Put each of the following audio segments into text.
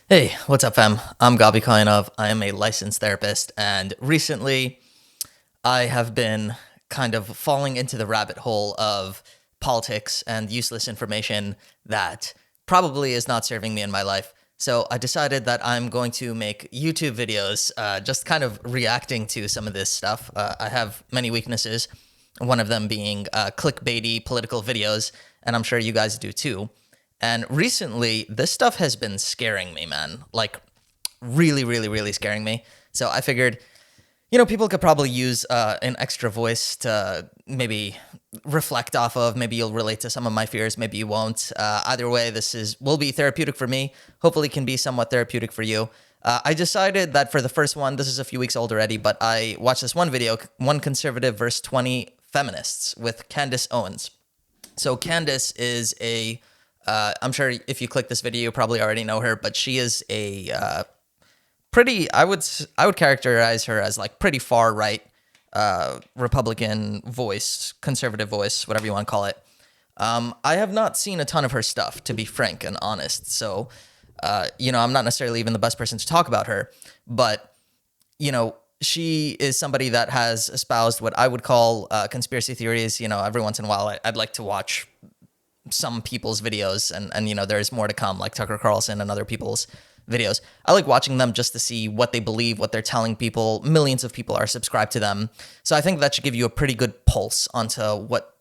Hey, what's up, fam? I'm Gabi I am a licensed therapist, and recently I have been kind of falling into the rabbit hole of politics and useless information that probably is not serving me in my life. So I decided that I'm going to make YouTube videos, just kind of reacting to some of this stuff. I have many weaknesses, one of them being clickbaity political videos, and I'm sure you guys do too. And recently, this stuff has been scaring me, man. Like, really, really, really scaring me. So I figured, people could probably use an extra voice to maybe reflect off of. Maybe you'll relate to some of my fears. Maybe you won't. Either way, will be therapeutic for me. Hopefully, can be somewhat therapeutic for you. I decided that for the first one, this is a few weeks old already, but I watched this one video, One Conservative versus 20 Feminists with Candace Owens. So Candace is I'm sure if you click this video, you probably already know her, but she is a pretty. I would characterize her as like pretty far right, Republican voice, conservative voice, whatever you want to call it. I have not seen a ton of her stuff, to be frank and honest. So, I'm not necessarily even the best person to talk about her, but she is somebody that has espoused what I would call conspiracy theories. Every once in a while, I'd like to watch some people's videos and there's more to come, like Tucker Carlson and other people's videos. I like watching them just to see what they believe, what they're telling people. Millions of people are subscribed to them. So I think that should give you a pretty good pulse onto what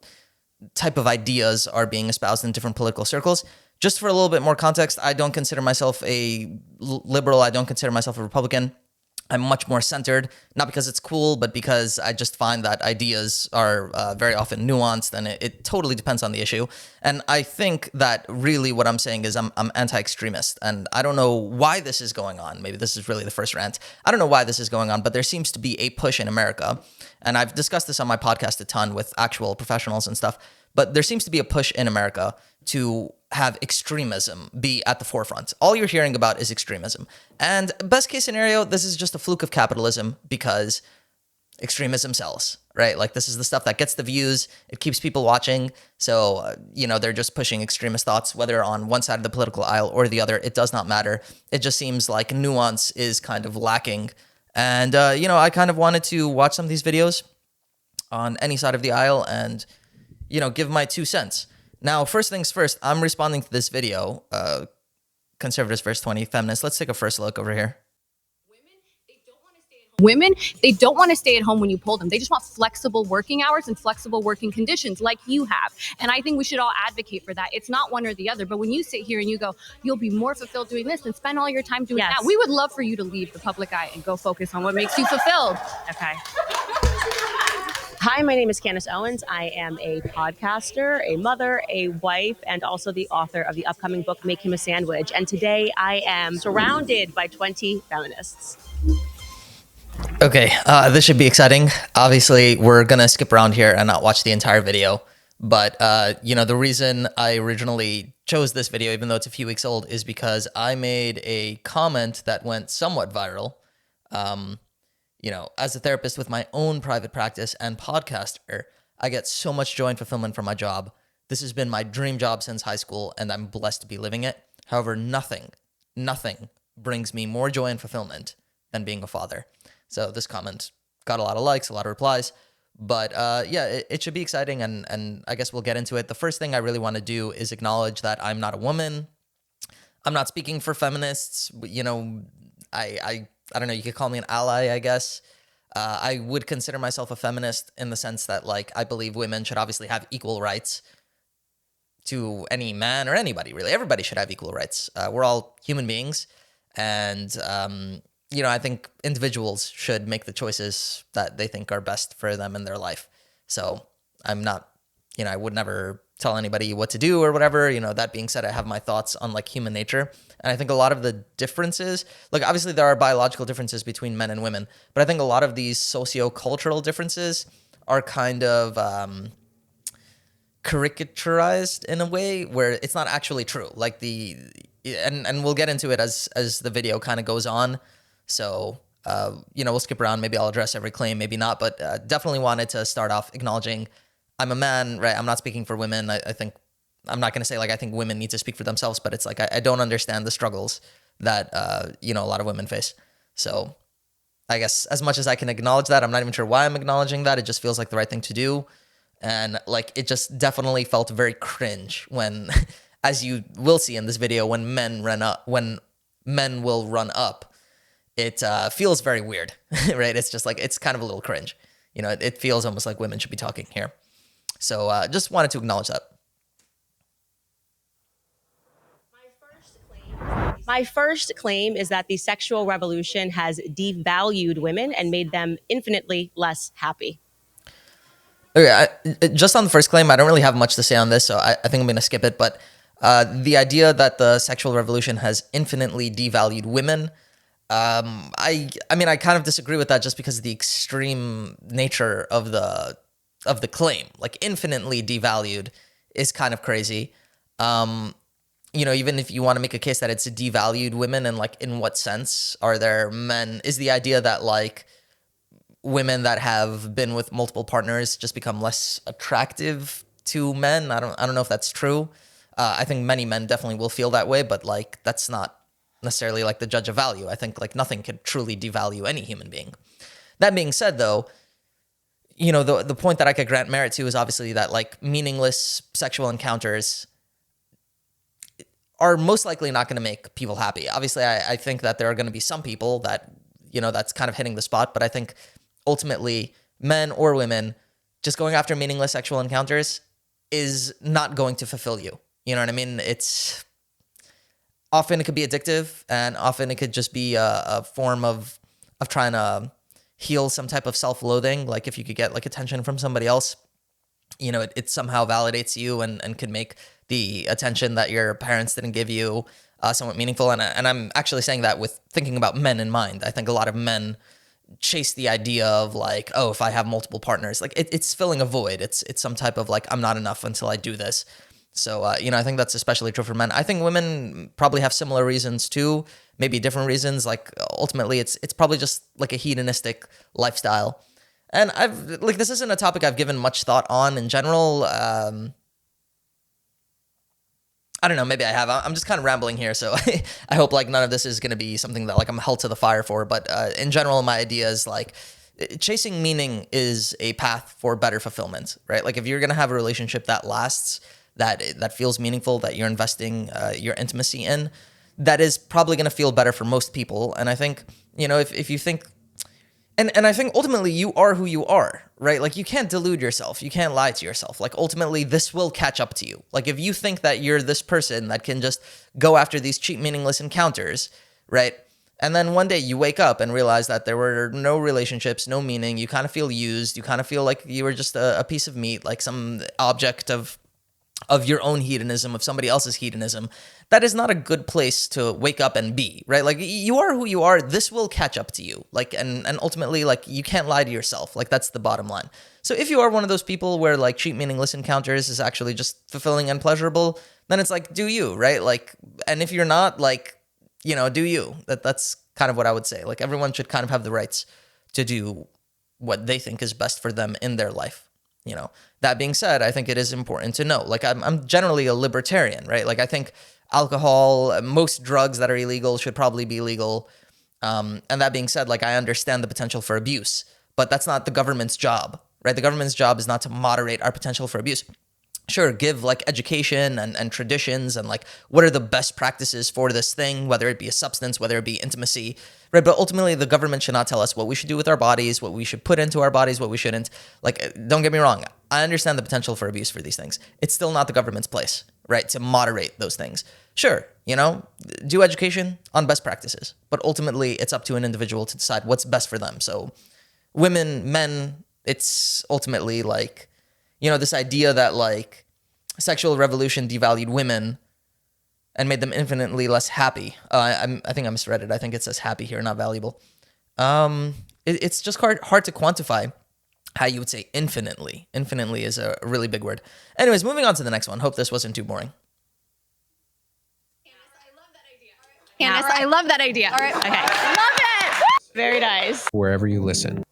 type of ideas are being espoused in different political circles. Just for a little bit more context, I don't consider myself a liberal. I don't consider myself a Republican. I'm much more centered, not because it's cool, but because I just find that ideas are very often nuanced, and it totally depends on the issue. And I think that really what I'm saying is I'm anti-extremist, and I don't know why this is going on. Maybe this is really the first rant. I don't know why this is going on, but there seems to be a push in America, and I've discussed this on my podcast a ton with actual professionals and stuff, but there seems to be a push in America to have extremism be at the forefront. All you're hearing about is extremism. And best case scenario, this is just a fluke of capitalism because extremism sells, right? Like, this is the stuff that gets the views. It keeps people watching. So, they're just pushing extremist thoughts, whether on one side of the political aisle or the other. It does not matter. It just seems like nuance is kind of lacking. And, I kind of wanted to watch some of these videos on any side of the aisle and, give my 2 cents. Now, first things first, I'm responding to this video, Conservatives versus 20 Feminists. Let's take a first look over here. Women, they don't want to stay at home when you pull them. They just want flexible working hours and flexible working conditions like you have. And I think we should all advocate for that. It's not one or the other. But when you sit here and you go, you'll be more fulfilled doing this and spend all your time doing that, we would love for you to leave the public eye and go focus on what makes you fulfilled. Okay. Hi, my name is Candace Owens. I am a podcaster, a mother, a wife, and also the author of the upcoming book, Make Him a Sandwich. And today I am surrounded by 20 feminists. Okay, this should be exciting. Obviously, we're going to skip around here and not watch the entire video. But, the reason I originally chose this video, even though it's a few weeks old, is because I made a comment that went somewhat viral. As a therapist with my own private practice and podcaster, I get so much joy and fulfillment from my job. This has been my dream job since high school, and I'm blessed to be living it. However, nothing brings me more joy and fulfillment than being a father. So this comment got a lot of likes, a lot of replies, but it should be exciting, and I guess we'll get into it. The first thing I really want to do is acknowledge that I'm not a woman. I'm not speaking for feminists. I don't know, you could call me an ally, I guess. I would consider myself a feminist in the sense that, like, I believe women should obviously have equal rights to any man or anybody, really. Everybody should have equal rights. We're all human beings. And, I think individuals should make the choices that they think are best for them in their life. So I'm not, I would never tell anybody what to do or whatever. That being said, I have my thoughts on, like, human nature. And I think a lot of the differences, like, obviously there are biological differences between men and women, but I think a lot of these socio-cultural differences are kind of caricaturized in a way where it's not actually true. Like and we'll get into it as the video kind of goes on. So, we'll skip around. Maybe I'll address every claim, maybe not, but definitely wanted to start off acknowledging I'm a man, right? I'm not speaking for women. I think I'm not going to say, like, I think women need to speak for themselves, but it's like I don't understand the struggles that, a lot of women face. So I guess as much as I can acknowledge that, I'm not even sure why I'm acknowledging that. It just feels like the right thing to do. And like, it just definitely felt very cringe when, as you will see in this video, when men will run up, it feels very weird, right? It's just like, it's kind of a little cringe. It feels almost like women should be talking here. So just wanted to acknowledge that. My first claim is that the sexual revolution has devalued women and made them infinitely less happy. Okay, just on the first claim, I don't really have much to say on this, so I think I'm going to skip it. But the idea that the sexual revolution has infinitely devalued women, I mean, I kind of disagree with that just because of the extreme nature of the claim. Like, infinitely devalued is kind of crazy. Even if you want to make a case that it's devalued women, and like, in what sense are there men? Is the idea that like women that have been with multiple partners just become less attractive to men? I don't know if that's true. I think many men definitely will feel that way, but like, that's not necessarily like the judge of value. I think like nothing could truly devalue any human being. That being said, though, the point that I could grant merit to is obviously that like meaningless sexual encounters are most likely not going to make people happy. Obviously, I think that there are going to be some people that, that's kind of hitting the spot, but I think ultimately men or women just going after meaningless sexual encounters is not going to fulfill you. You know what I mean? It's often it could be addictive, and often it could just be a form of trying to heal some type of self-loathing. Like if you could get like attention from somebody else, it somehow validates you and can make the attention that your parents didn't give you somewhat meaningful. And I'm actually saying that with thinking about men in mind. I think a lot of men chase the idea of like, oh, if I have multiple partners, like it's filling a void. It's some type of like, I'm not enough until I do this. So, I think that's especially true for men. I think women probably have similar reasons too, maybe different reasons. Like ultimately it's probably just like a hedonistic lifestyle. And this isn't a topic I've given much thought on in general. I don't know, maybe I have. I'm just kind of rambling here, so I hope like none of this is going to be something that like I'm held to the fire for. But in general, my idea is like chasing meaning is a path for better fulfillment, right? Like if you're going to have a relationship that lasts, that feels meaningful, that you're investing your intimacy in, that is probably going to feel better for most people. And I think, if you think, and I think ultimately you are who you are, right? Like you can't delude yourself. You can't lie to yourself. Like ultimately this will catch up to you. Like if you think that you're this person that can just go after these cheap, meaningless encounters, right? And then one day you wake up and realize that there were no relationships, no meaning. You kind of feel used. You kind of feel like you were just a piece of meat, like some object of your own hedonism, of somebody else's hedonism. That is not a good place to wake up and be, right? Like you are who you are. This will catch up to you. Like, and ultimately, like you can't lie to yourself. Like that's the bottom line. So if you are one of those people where like cheap, meaningless encounters is actually just fulfilling and pleasurable, then it's like, do you, right? Like, and if you're not, like, do you. That's kind of what I would say. Like everyone should kind of have the rights to do what they think is best for them in their life. That being said, I think it is important to know, like I'm generally a libertarian, right? Like I think alcohol, most drugs that are illegal should probably be legal. And that being said, like I understand the potential for abuse, but that's not the government's job, right? The government's job is not to moderate our potential for abuse. Sure, give like education and traditions and like what are the best practices for this thing, whether it be a substance, whether it be intimacy, right? But ultimately, the government should not tell us what we should do with our bodies, what we should put into our bodies, what we shouldn't. Like, don't get me wrong. I understand the potential for abuse for these things. It's still not the government's place, right, to moderate those things. Sure, do education on best practices, but ultimately, it's up to an individual to decide what's best for them. So women, men, it's ultimately like, this idea that like sexual revolution devalued women and made them infinitely less happy. I think I misread it. I think it says happy here, not valuable. It's just hard to quantify how you would say infinitely. Infinitely is a really big word. Anyways, moving on to the next one. Hope this wasn't too boring. Candace, I love that idea. All right. Okay. Love it. Very nice. Wherever you listen.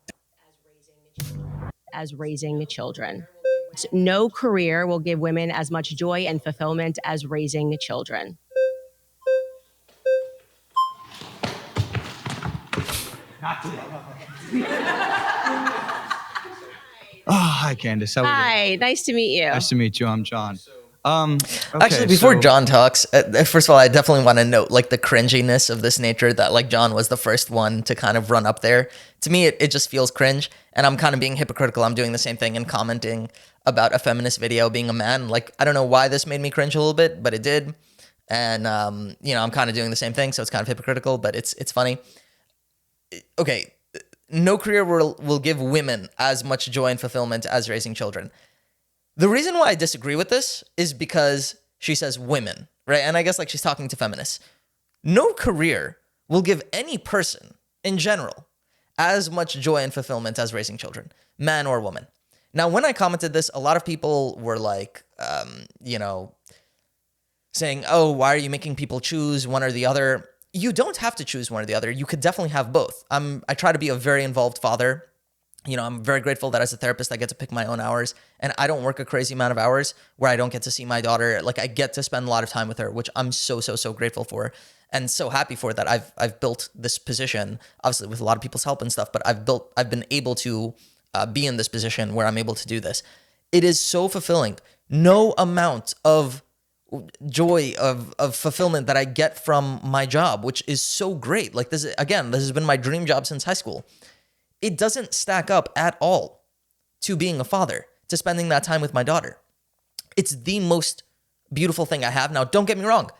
As raising children. No career will give women as much joy and fulfillment as raising children. Oh, hi, Candace. How are you? Hi, nice to meet you. Nice to meet you. I'm John. Actually, before John talks, first of all, I definitely want to note like the cringiness of this nature that like John was the first one to kind of run up there. To me, it just feels cringe, and I'm kind of being hypocritical. I'm doing the same thing and commenting about a feminist video being a man. Like, I don't know why this made me cringe a little bit, but it did. And, I'm kind of doing the same thing, so it's kind of hypocritical, but it's funny. Okay, no career will give women as much joy and fulfillment as raising children. The reason why I disagree with this is because she says women, right? And I guess like she's talking to feminists. No career will give any person in general as much joy and fulfillment as raising children, man or woman. Now, when I commented this, a lot of people were like, saying, oh, why are you making people choose one or the other? You don't have to choose one or the other. You could definitely have both. I try to be a very involved father. I'm very grateful that as a therapist, I get to pick my own hours, and I don't work a crazy amount of hours where I don't get to see my daughter. Like, I get to spend a lot of time with her, which I'm so grateful for and so happy for that I've built this position, obviously with a lot of people's help and stuff, but I've been able to be in this position where I'm able to do this. It is so fulfilling. No amount of joy of fulfillment that I get from my job, which is so great. Like this has been my dream job since high school. It doesn't stack up at all to being a father, to spending that time with my daughter. It's the most beautiful thing I have. Now, don't get me wrong.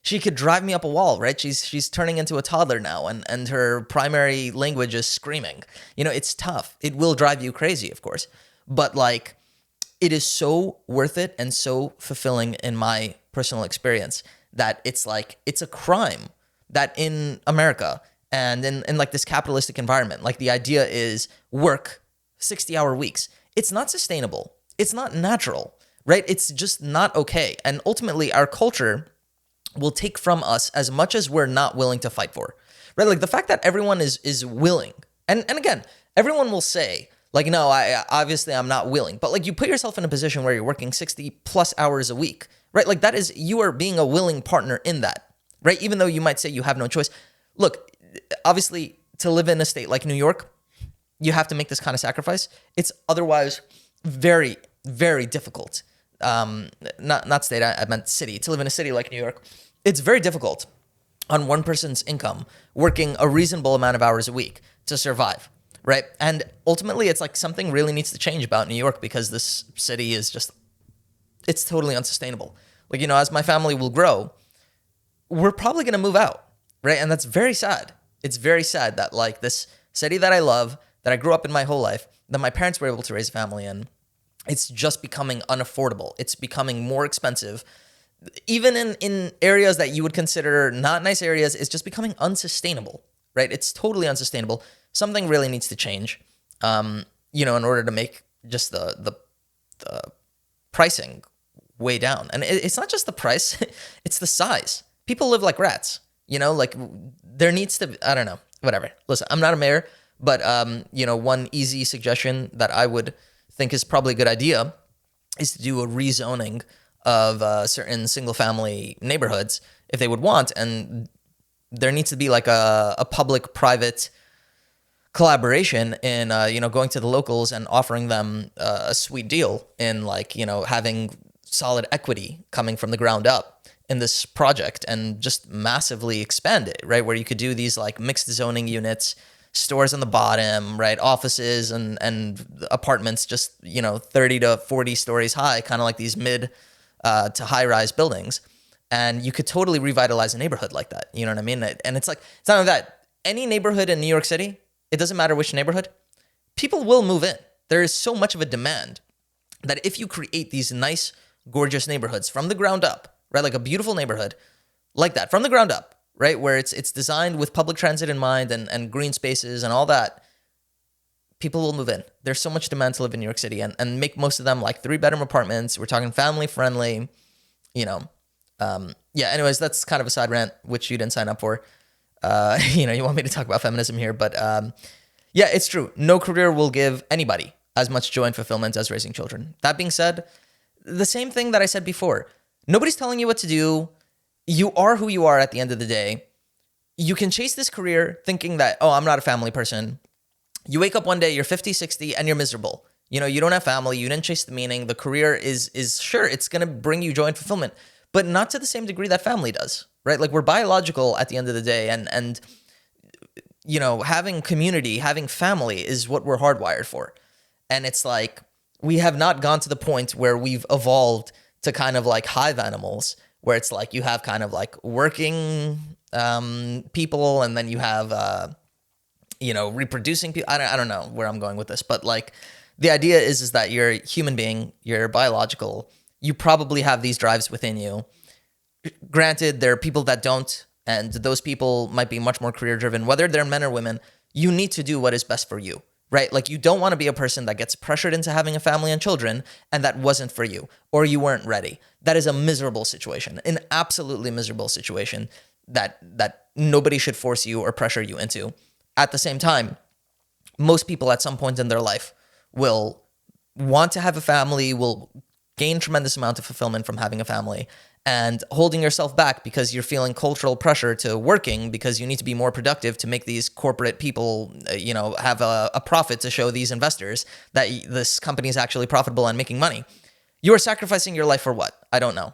She could drive me up a wall, right? She's turning into a toddler now, and her primary language is screaming. It's tough. It will drive you crazy, of course. But like, it is so worth it and so fulfilling in my personal experience that it's a crime that in America and in like this capitalistic environment, like the idea is work 60-hour weeks. It's not sustainable. It's not natural, right? It's just not okay. And ultimately, our culture will take from us as much as we're not willing to fight for, right? Like the fact that everyone is willing. And again, everyone will say, like, no, I'm not willing. But like you put yourself in a position where you're working 60 plus hours a week, right? Like you are being a willing partner in that, right? Even though you might say you have no choice. Look, obviously to live in a state like New York, you have to make this kind of sacrifice. It's otherwise very, very difficult. Not state, I meant city. To live in a city like New York, it's very difficult on one person's income, working a reasonable amount of hours a week to survive. Right. And ultimately, it's like something really needs to change about New York because this city is it's totally unsustainable. Like, as my family will grow, we're probably going to move out. Right. And that's very sad. It's very sad that like this city that I love, that I grew up in my whole life, that my parents were able to raise a family in, it's just becoming unaffordable. It's becoming more expensive. Even in areas that you would consider not nice areas, it's just becoming unsustainable. Right. It's totally unsustainable. Something really needs to change, in order to make just the pricing way down. And it's not just the price, it's the size. People live like rats, like there needs to, I don't know, whatever. Listen, I'm not a mayor, but, one easy suggestion that I would think is probably a good idea is to do a rezoning of certain single family neighborhoods if they would want. And there needs to be like a public-private collaboration in, going to the locals and offering them a sweet deal in like, having solid equity coming from the ground up in this project and just massively expand it, right? Where you could do these like mixed zoning units, stores on the bottom, right? Offices and apartments just, 30 to 40 stories high, kind of like these mid to high rise buildings. And you could totally revitalize a neighborhood like that. You know what I mean? And it's not only that. Any neighborhood in New York City, it doesn't matter which neighborhood, people will move in. There is so much of a demand that if you create these nice, gorgeous neighborhoods from the ground up, right? Like a beautiful neighborhood like that from the ground up, right? Where it's designed with public transit in mind and green spaces and all that, people will move in. There's so much demand to live in New York City and make most of them like 3-bedroom apartments. We're talking family friendly, anyways, that's kind of a side rant, which you didn't sign up for. You want me to talk about feminism here, but it's true. No career will give anybody as much joy and fulfillment as raising children. That being said, the same thing that I said before, nobody's telling you what to do. You are who you are at the end of the day. you can chase this career thinking that, oh, I'm not a family person. You wake up one day, you're 50, 60, and you're miserable. You know, you don't have family, you didn't chase the meaning. The career is sure, it's going to bring you joy and fulfillment, but not to the same degree that family does, right? Like, we're biological at the end of the day, and you know, having community, having family is what we're hardwired for. And it's like, we have not gone to the point where we've evolved to kind of like hive animals, where it's like you have kind of like working people, and then you have, you know, reproducing people. I don't know where I'm going with this, but like, the idea is that you're a human being, you're biological, you probably have these drives within you. Granted, there are people that don't, and those people might be much more career driven, whether they're men or women. You need to do what is best for you, right? Like, you don't want to be a person that gets pressured into having a family and children, and that wasn't for you, or you weren't ready. That is a miserable situation, an absolutely miserable situation that nobody should force you or pressure you into. At the same time, most people at some point in their life will want to have a family, will gain tremendous amount of fulfillment from having a family, and holding yourself back because you're feeling cultural pressure to working because you need to be more productive to make these corporate people, you know, have a profit to show these investors that this company is actually profitable and making money. You are sacrificing your life for what? I don't know.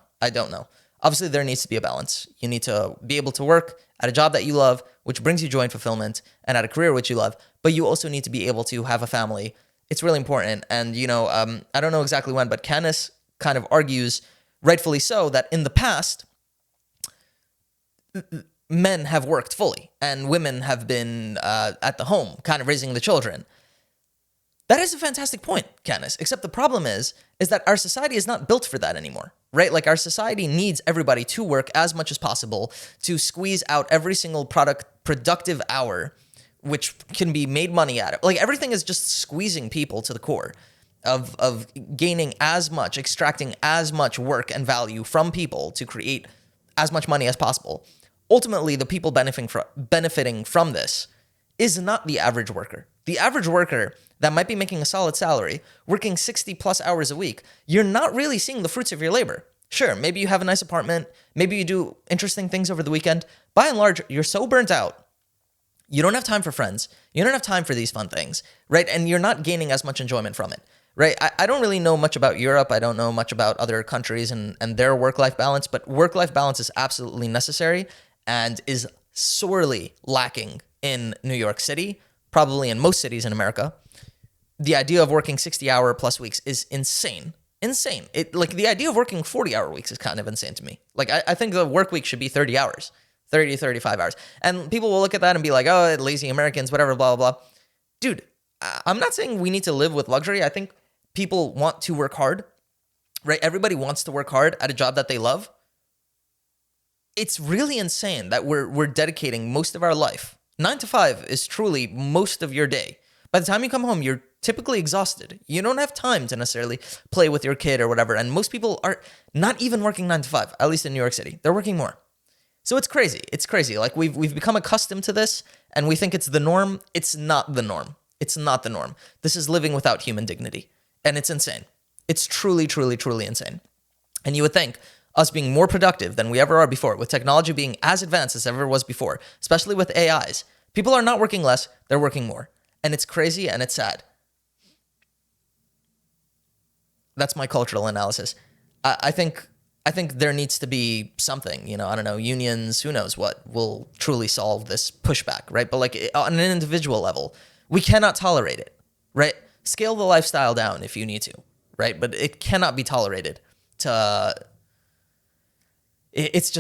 Obviously, there needs to be a balance. You need to be able to work at a job that you love, which brings you joy and fulfillment, and at a career which you love, but you also need to be able to have a family. It's really important. And, you know, I don't know exactly when, but Candace kind of argues, rightfully so, that in the past, men have worked fully and women have been at the home, kind of raising the children. That is a fantastic point, Candace, except the problem is that our society is not built for that anymore, right? Like, our society needs everybody to work as much as possible to squeeze out every single productive hour, which can be made money out of. Like, everything is just squeezing people to the core of gaining as much, extracting as much work and value from people to create as much money as possible. Ultimately, the people benefiting from this is not the average worker. The average worker that might be making a solid salary, working 60 plus hours a week, you're not really seeing the fruits of your labor. Sure, maybe you have a nice apartment, maybe you do interesting things over the weekend. By and large, you're so burnt out, you don't have time for friends, you don't have time for these fun things, right? And you're not gaining as much enjoyment from it, right? I don't really know much about Europe, I don't know much about other countries and their work-life balance, but work-life balance is absolutely necessary and is sorely lacking in New York City, probably in most cities in America. The idea of working 60-hour plus weeks is insane. Like, the idea of working 40-hour weeks is kind of insane to me. Like, I think the work week should be 30 hours, 30, 35 hours. And people will look at that and be like, oh, lazy Americans, whatever, blah, blah, blah. Dude, I'm not saying we need to live with luxury. I think people want to work hard, right? Everybody wants to work hard at a job that they love. It's really insane that we're dedicating most of our life. 9 to 5 is truly most of your day. By the time you come home, you're typically exhausted. You don't have time to necessarily play with your kid or whatever. And most people are not even working 9 to 5, at least in New York City. They're working more. So it's crazy. It's crazy. Like, we've become accustomed to this and we think it's the norm. It's not the norm. It's not the norm. This is living without human dignity. And it's insane. It's truly, truly, truly insane. And you would think us being more productive than we ever are before, with technology being as advanced as ever was before, especially with AIs, people are not working less, they're working more. And it's crazy and it's sad. That's my cultural analysis. I think there needs to be something, you know, I don't know, unions, who knows what will truly solve this pushback, right? But like, on an individual level, we cannot tolerate it, right? Scale the lifestyle down if you need to, right? But it cannot be tolerated to... It's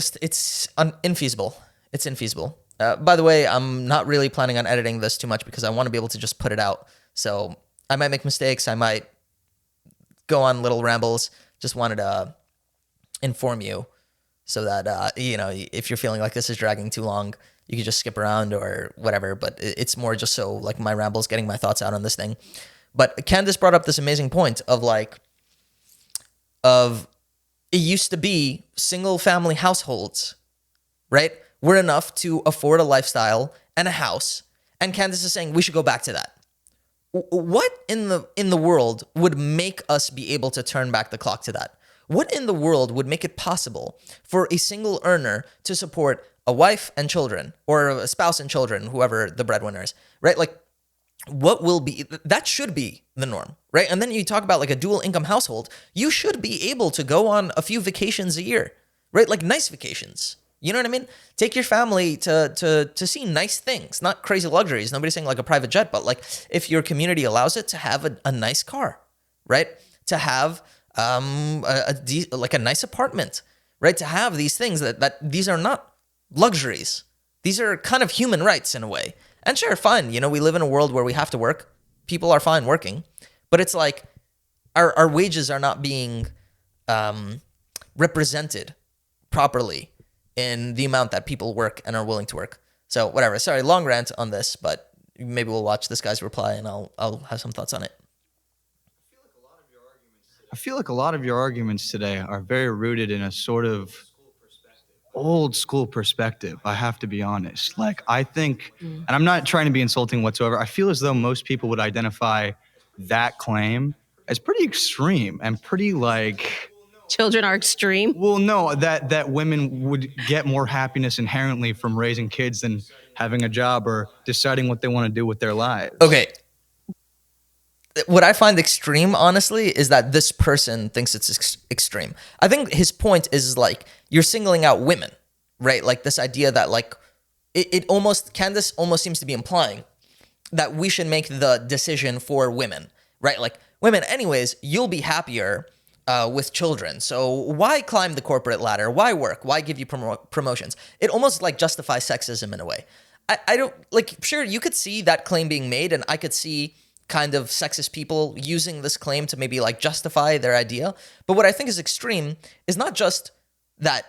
infeasible. It's infeasible. By the way, I'm not really planning on editing this too much because I want to be able to just put it out. So I might make mistakes. I might go on little rambles. Just wanted to inform you so that, you know, if you're feeling like this is dragging too long, you can just skip around or whatever. But it's more just so like my rambles, getting my thoughts out on this thing. But Candace brought up this amazing point of it used to be single family households, right? Were enough to afford a lifestyle and a house. And Candace is saying we should go back to that. What in the world would make us be able to turn back the clock to that? What in the world would make it possible for a single earner to support a wife and children, or a spouse and children, whoever the breadwinner is, right? Like, what will be, that should be the norm, right? And then you talk about like a dual income household, you should be able to go on a few vacations a year, right? Like nice vacations. You know what I mean? Take your family to see nice things, not crazy luxuries. Nobody's saying like a private jet, but like if your community allows it, to have a nice car, right? To have like a nice apartment, right? To have these things that these are not luxuries. These are kind of human rights in a way. And sure, fine. You know, we live in a world where we have to work. People are fine working, but it's like our wages are not being represented properly in the amount that people work and are willing to work. So whatever. Sorry, long rant on this, but maybe we'll watch this guy's reply and I'll have some thoughts on it. I feel like a lot of your arguments today are very rooted in a sort of old school perspective. I have to be honest. Like, I think, and I'm not trying to be insulting whatsoever, I feel as though most people would identify that claim as pretty extreme and pretty like, Children are extreme. well, no, that women would get more happiness inherently from raising kids than having a job or deciding what they want to do with their lives. Okay. What I find extreme, honestly, is that this person thinks it's extreme. I think his point is like, you're singling out women, right? Like this idea that like, Candace almost seems to be implying that we should make the decision for women, right? Like women, anyways, you'll be happier with children. So why climb the corporate ladder? Why work? Why give you promotions? It almost like justifies sexism in a way. I don't like, sure, you could see that claim being made, and I could see kind of sexist people using this claim to maybe like justify their idea. But what I think is extreme is not just that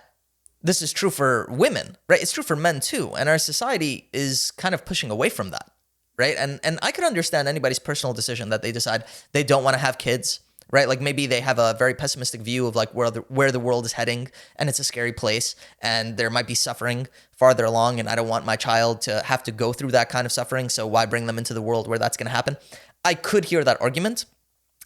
this is true for women, right? It's true for men too. And our society is kind of pushing away from that, right? And I could understand anybody's personal decision that they decide they don't want to have kids, right? Like maybe they have a very pessimistic view of like where the world is heading, and it's a scary place, and there might be suffering farther along, and I don't want my child to have to go through that kind of suffering, so why bring them into the world where that's going to happen? I could hear that argument,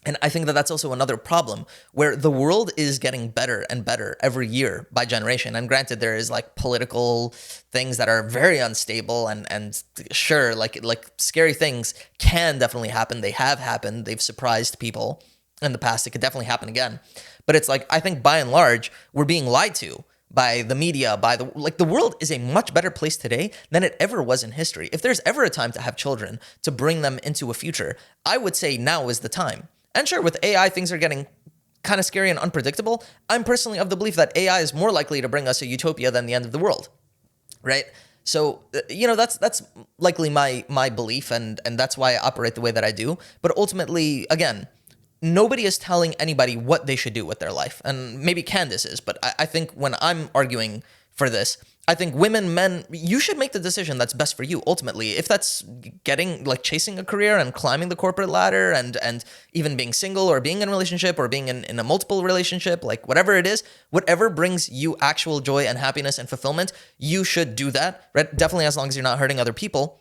and I think that that's also another problem where the world is getting better and better every year by generation. And granted, there is like political things that are very unstable, and sure, like scary things can definitely happen. They have happened. They've surprised people in the past. It could definitely happen again. But it's like, I think by and large, we're being lied to by the media, the world is a much better place today than it ever was in history. If there's ever a time to have children, to bring them into a future, I would say now is the time. And sure, with AI, things are getting kind of scary and unpredictable. I'm personally of the belief that AI is more likely to bring us a utopia than the end of the world, right? So, you know, that's likely my belief, and that's why I operate the way that I do. But ultimately, again, nobody is telling anybody what they should do with their life. And maybe Candace is, but I think when I'm arguing for this, I think women, men, you should make the decision that's best for you ultimately. If that's chasing a career and climbing the corporate ladder and even being single or being in a relationship or being in a multiple relationship, like whatever it is, whatever brings you actual joy and happiness and fulfillment, you should do that, right? Definitely as long as you're not hurting other people.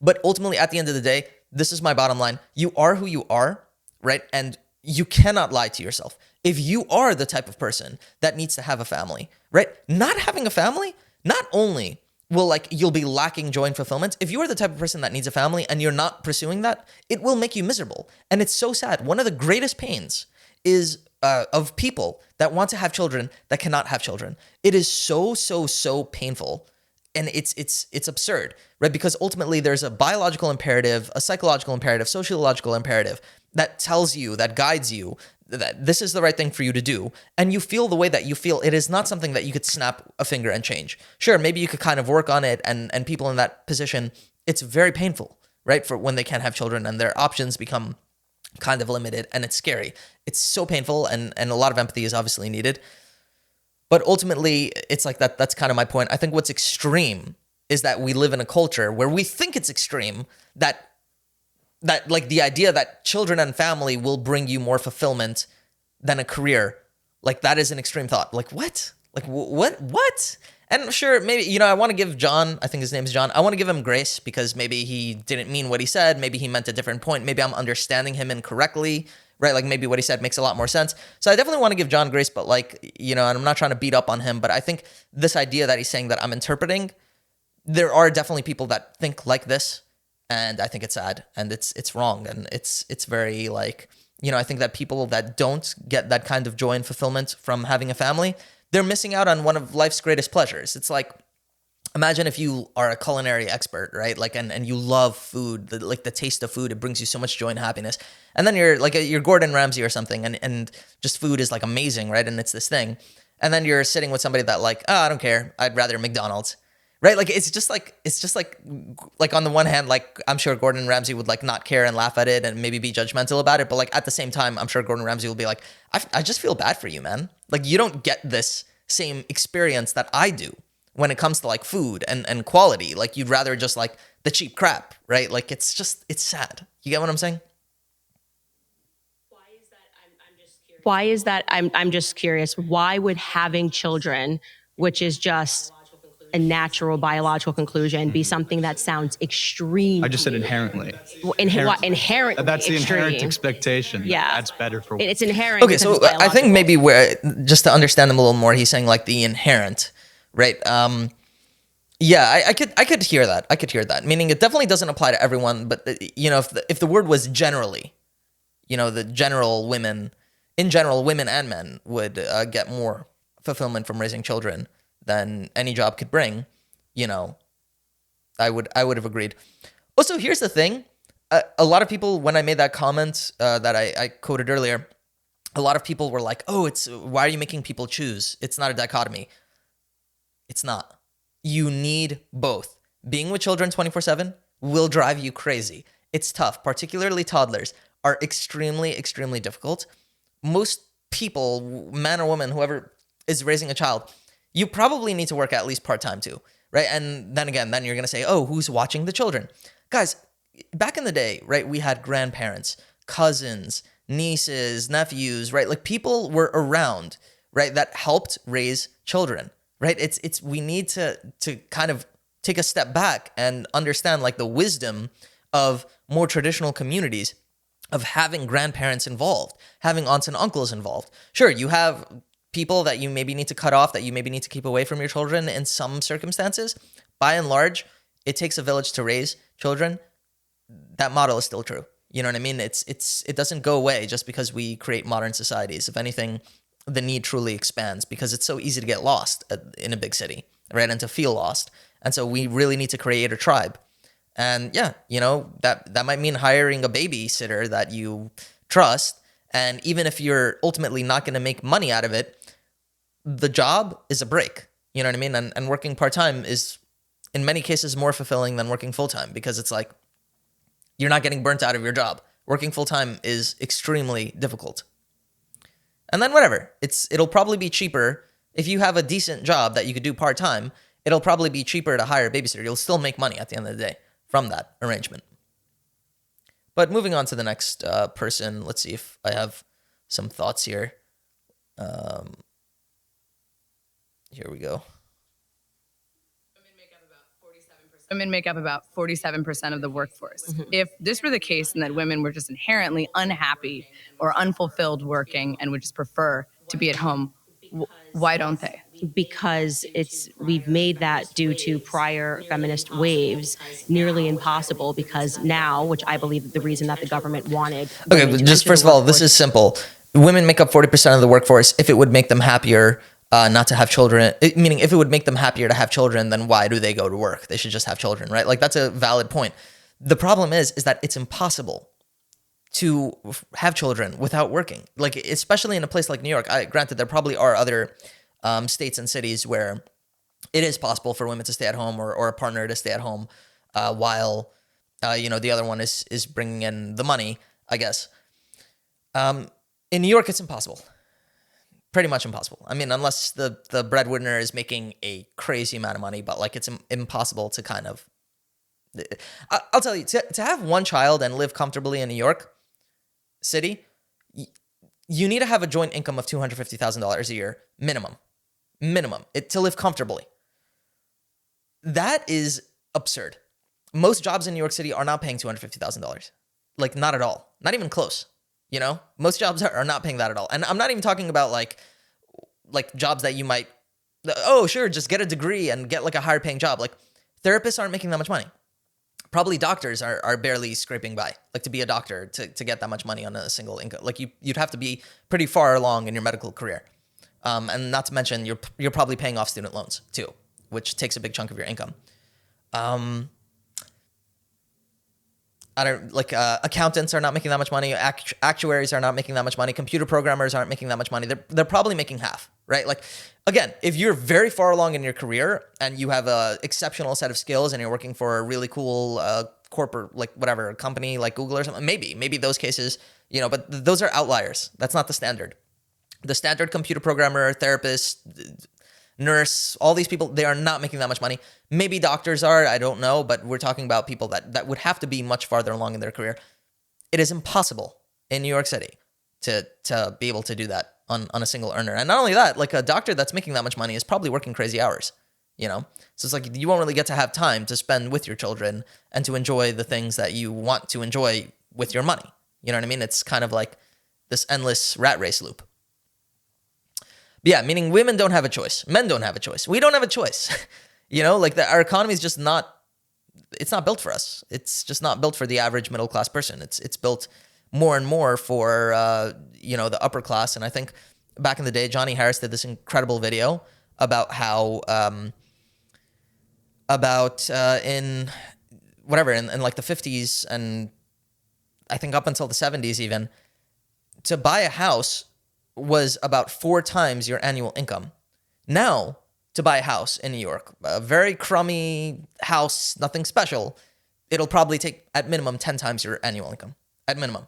But ultimately, at the end of the day, this is my bottom line. You are who you are, right? And you cannot lie to yourself. If you are the type of person that needs to have a family, right? Not having a family, not only will you'll be lacking joy and fulfillment. If you are the type of person that needs a family and you're not pursuing that, it will make you miserable. And it's so sad. One of the greatest pains is of people that want to have children that cannot have children. It is so painful. And it's absurd, right? Because ultimately there's a biological imperative, a psychological imperative, sociological imperative that tells you, that guides you, that this is the right thing for you to do. And you feel the way that you feel. It is not something that you could snap a finger and change. Sure, maybe you could kind of work on it, and people in that position, it's very painful, right? For when they can't have children and their options become kind of limited, and it's scary. It's so painful, and a lot of empathy is obviously needed. But ultimately, it's like that. That's kind of my point. I think what's extreme is that we live in a culture where we think it's extreme that like the idea that children and family will bring you more fulfillment than a career, like that is an extreme thought. Like what? Like what? And sure, maybe, I want to give John, I think his name's John, I want to give him grace because maybe he didn't mean what he said. Maybe he meant a different point. Maybe I'm understanding him incorrectly, right? Like maybe what he said makes a lot more sense. So I definitely want to give John grace, but like, and I'm not trying to beat up on him, but I think this idea that he's saying that I'm interpreting, there are definitely people that think like this, and I think it's sad and it's wrong, and it's very like, I think that people that don't get that kind of joy and fulfillment from having a family, they're missing out on one of life's greatest pleasures. It's like, imagine if you are a culinary expert, right? Like, and you love food, the taste of food, it brings you so much joy and happiness. And then you're Gordon Ramsay or something, and just food is like amazing, right? And it's this thing. And then you're sitting with somebody that like, oh, I don't care, I'd rather McDonald's, right? Like, it's just like on the one hand, like, I'm sure Gordon Ramsay would like not care and laugh at it and maybe be judgmental about it. But like at the same time, I'm sure Gordon Ramsay will be like, I just feel bad for you, man. Like, you don't get this same experience that I do when it comes to like food and quality. Like, you'd rather just like the cheap crap, right? Like, it's sad. You get what I'm saying? Why is that? I'm just curious. Why would having children, which is just a natural biological conclusion, be something that sounds extreme? I just said inherently. Inherently. That's the extreme. inherent expectation. Yeah. That's better for It's inherent. Okay, because so it's I think biological. maybe just to understand him a little more, he's saying like the inherent, right? Yeah, I could hear that. I could hear that. Meaning it definitely doesn't apply to everyone, but if the word was generally, the general women, in general, women and men would get more fulfillment from raising children than any job could bring, I would have agreed. Also, here's the thing. A lot of people, when I made that comment that I quoted earlier, a lot of people were like, oh, why are you making people choose? It's not a dichotomy. It's not. You need both. Being with children 24/7 will drive you crazy. It's tough. Particularly toddlers are extremely, extremely difficult. Most people, man or woman, whoever is raising a child, you probably need to work at least part-time too, right? And then again, you're going to say, oh, who's watching the children? Guys, back in the day, right, we had grandparents, cousins, nieces, nephews, right? Like, people were around, right, that helped raise children, right? We need to kind of take a step back and understand like the wisdom of more traditional communities of having grandparents involved, having aunts and uncles involved. Sure, you have people that you maybe need to cut off, that you maybe need to keep away from your children in some circumstances. By and large, it takes a village to raise children. That model is still true. You know what I mean? It doesn't go away just because we create modern societies. If anything, the need truly expands because it's so easy to get lost in a big city, right? And to feel lost. And so we really need to create a tribe. And yeah, that might mean hiring a babysitter that you trust. And even if you're ultimately not going to make money out of it, the job is a break. You know what I mean? And working part-time is, in many cases, more fulfilling than working full-time because it's like you're not getting burnt out of your job. Working full-time is extremely difficult. And then whatever, it'll probably be cheaper if you have a decent job that you could do part-time. It'll probably be cheaper to hire a babysitter. You'll still make money at the end of the day from that arrangement. But moving on to the next person, let's see if I have some thoughts here. Here we go. Women make up about 47% of the workforce. Mm-hmm. If this were the case and that women were just inherently unhappy or unfulfilled working and would just prefer to be at home, why don't they? Because we've made that, due to prior feminist waves, nearly impossible, because now, which I believe the reason that the government wanted. Okay, but just first of all, this is simple. Women make up 40% of the workforce. If it would make them happier not to have children, meaning if it would make them happier to have children, then why do they go to work? They should just have children, right? Like, that's a valid point. The problem is that it's impossible to have children without working. Like, especially in a place like New York. Granted, there probably are other states and cities where it is possible for women to stay at home or a partner to stay at home while the other one is bringing in the money, I guess. In New York, it's impossible. Pretty much impossible. I mean, unless the breadwinner is making a crazy amount of money, but like, it's impossible to kind of. I'll tell you, to have one child and live comfortably in New York City, you need to have a joint income of $250,000 a year minimum to live comfortably. That is absurd. Most jobs in New York City are not paying $250,000. Like, not at all. Not even close. You know, most jobs are not paying that at all. And I'm not even talking about like jobs that you might, oh, sure, just get a degree and get like a higher paying job. Like therapists aren't making that much money. Probably doctors are barely scraping by. Like to be a doctor, to get that much money on a single income. Like you'd have to be pretty far along in your medical career. And not to mention, you're probably paying off student loans too, which takes a big chunk of your income. Accountants are not making that much money. Actuaries are not making that much money. Computer programmers aren't making that much money. They're probably making half, right? Like, again, if you're very far along in your career and you have a exceptional set of skills and you're working for a really cool corporate, like whatever company, like Google or something, maybe those cases, you know, but those are outliers. That's not the standard. The standard computer programmer, therapist, nurse, all these people, they are not making that much money. Maybe doctors are, I don't know, but we're talking about people that would have to be much farther along in their career. It is impossible in New York City to be able to do that on a single earner. And not only that, like a doctor that's making that much money is probably working crazy hours, you know? So it's like you won't really get to have time to spend with your children and to enjoy the things that you want to enjoy with your money. You know what I mean? It's kind of like this endless rat race loop. But yeah, meaning women don't have a choice. Men don't have a choice. We don't have a choice. You know, like our economy is just it's not built for us. It's just not built for the average middle class person. It's built more and more for, the upper class. And I think back in the day, Johnny Harris did this incredible video about how, in like the 50s and I think up until the 70s even, to buy a house was about 4 times your annual income. Now, to buy a house in New York, a very crummy house, nothing special, it'll probably take at minimum 10 times your annual income. At minimum,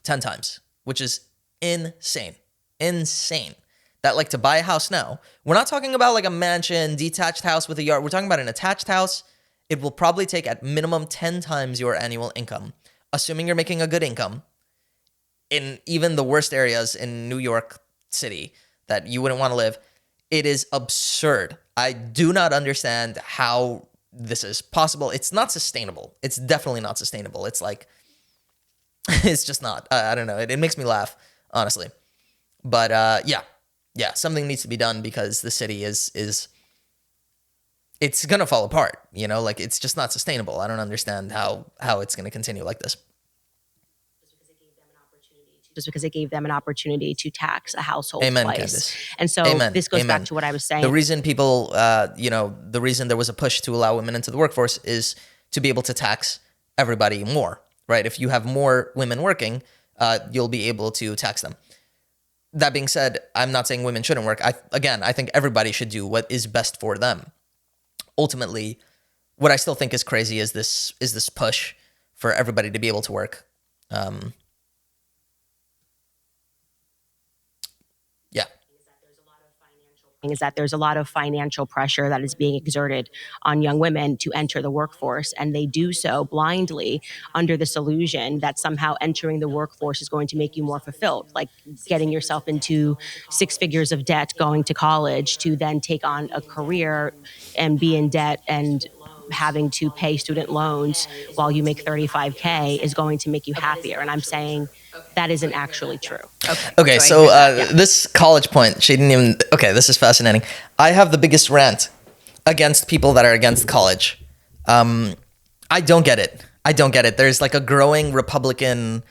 10 times, which is insane. Insane. That like to buy a house now, we're not talking about like a mansion, detached house with a yard. We're talking about an attached house. It will probably take at minimum 10 times your annual income, assuming you're making a good income. In even the worst areas in New York City that you wouldn't want to live, it is absurd. I do not understand how this is possible. It's not sustainable. It's definitely not sustainable. It's like, it's just not. I don't know. It makes me laugh, honestly. But yeah, something needs to be done because the city is it's gonna fall apart. You know, like it's just not sustainable. I don't understand how it's gonna continue like this. Just because it gave them an opportunity to tax a household Amen, twice. Candace. And so this goes back to what I was saying. The reason people, the reason there was a push to allow women into the workforce is to be able to tax everybody more, right? If you have more women working, you'll be able to tax them. That being said, I'm not saying women shouldn't work. I think everybody should do what is best for them. Ultimately, what I still think is crazy is this push for everybody to be able to work. Is that there's a lot of financial pressure that is being exerted on young women to enter the workforce, and they do so blindly under this illusion that somehow entering the workforce is going to make you more fulfilled, like getting yourself into 6 figures of debt, going to college to then take on a career and be in debt and having to pay student loans while you make $35K is going to make you happier. And I'm saying that isn't actually true. Okay, so this college point, she didn't even... Okay, this is fascinating. I have the biggest rant against people that are against college. I don't get it. There's like a growing Republican...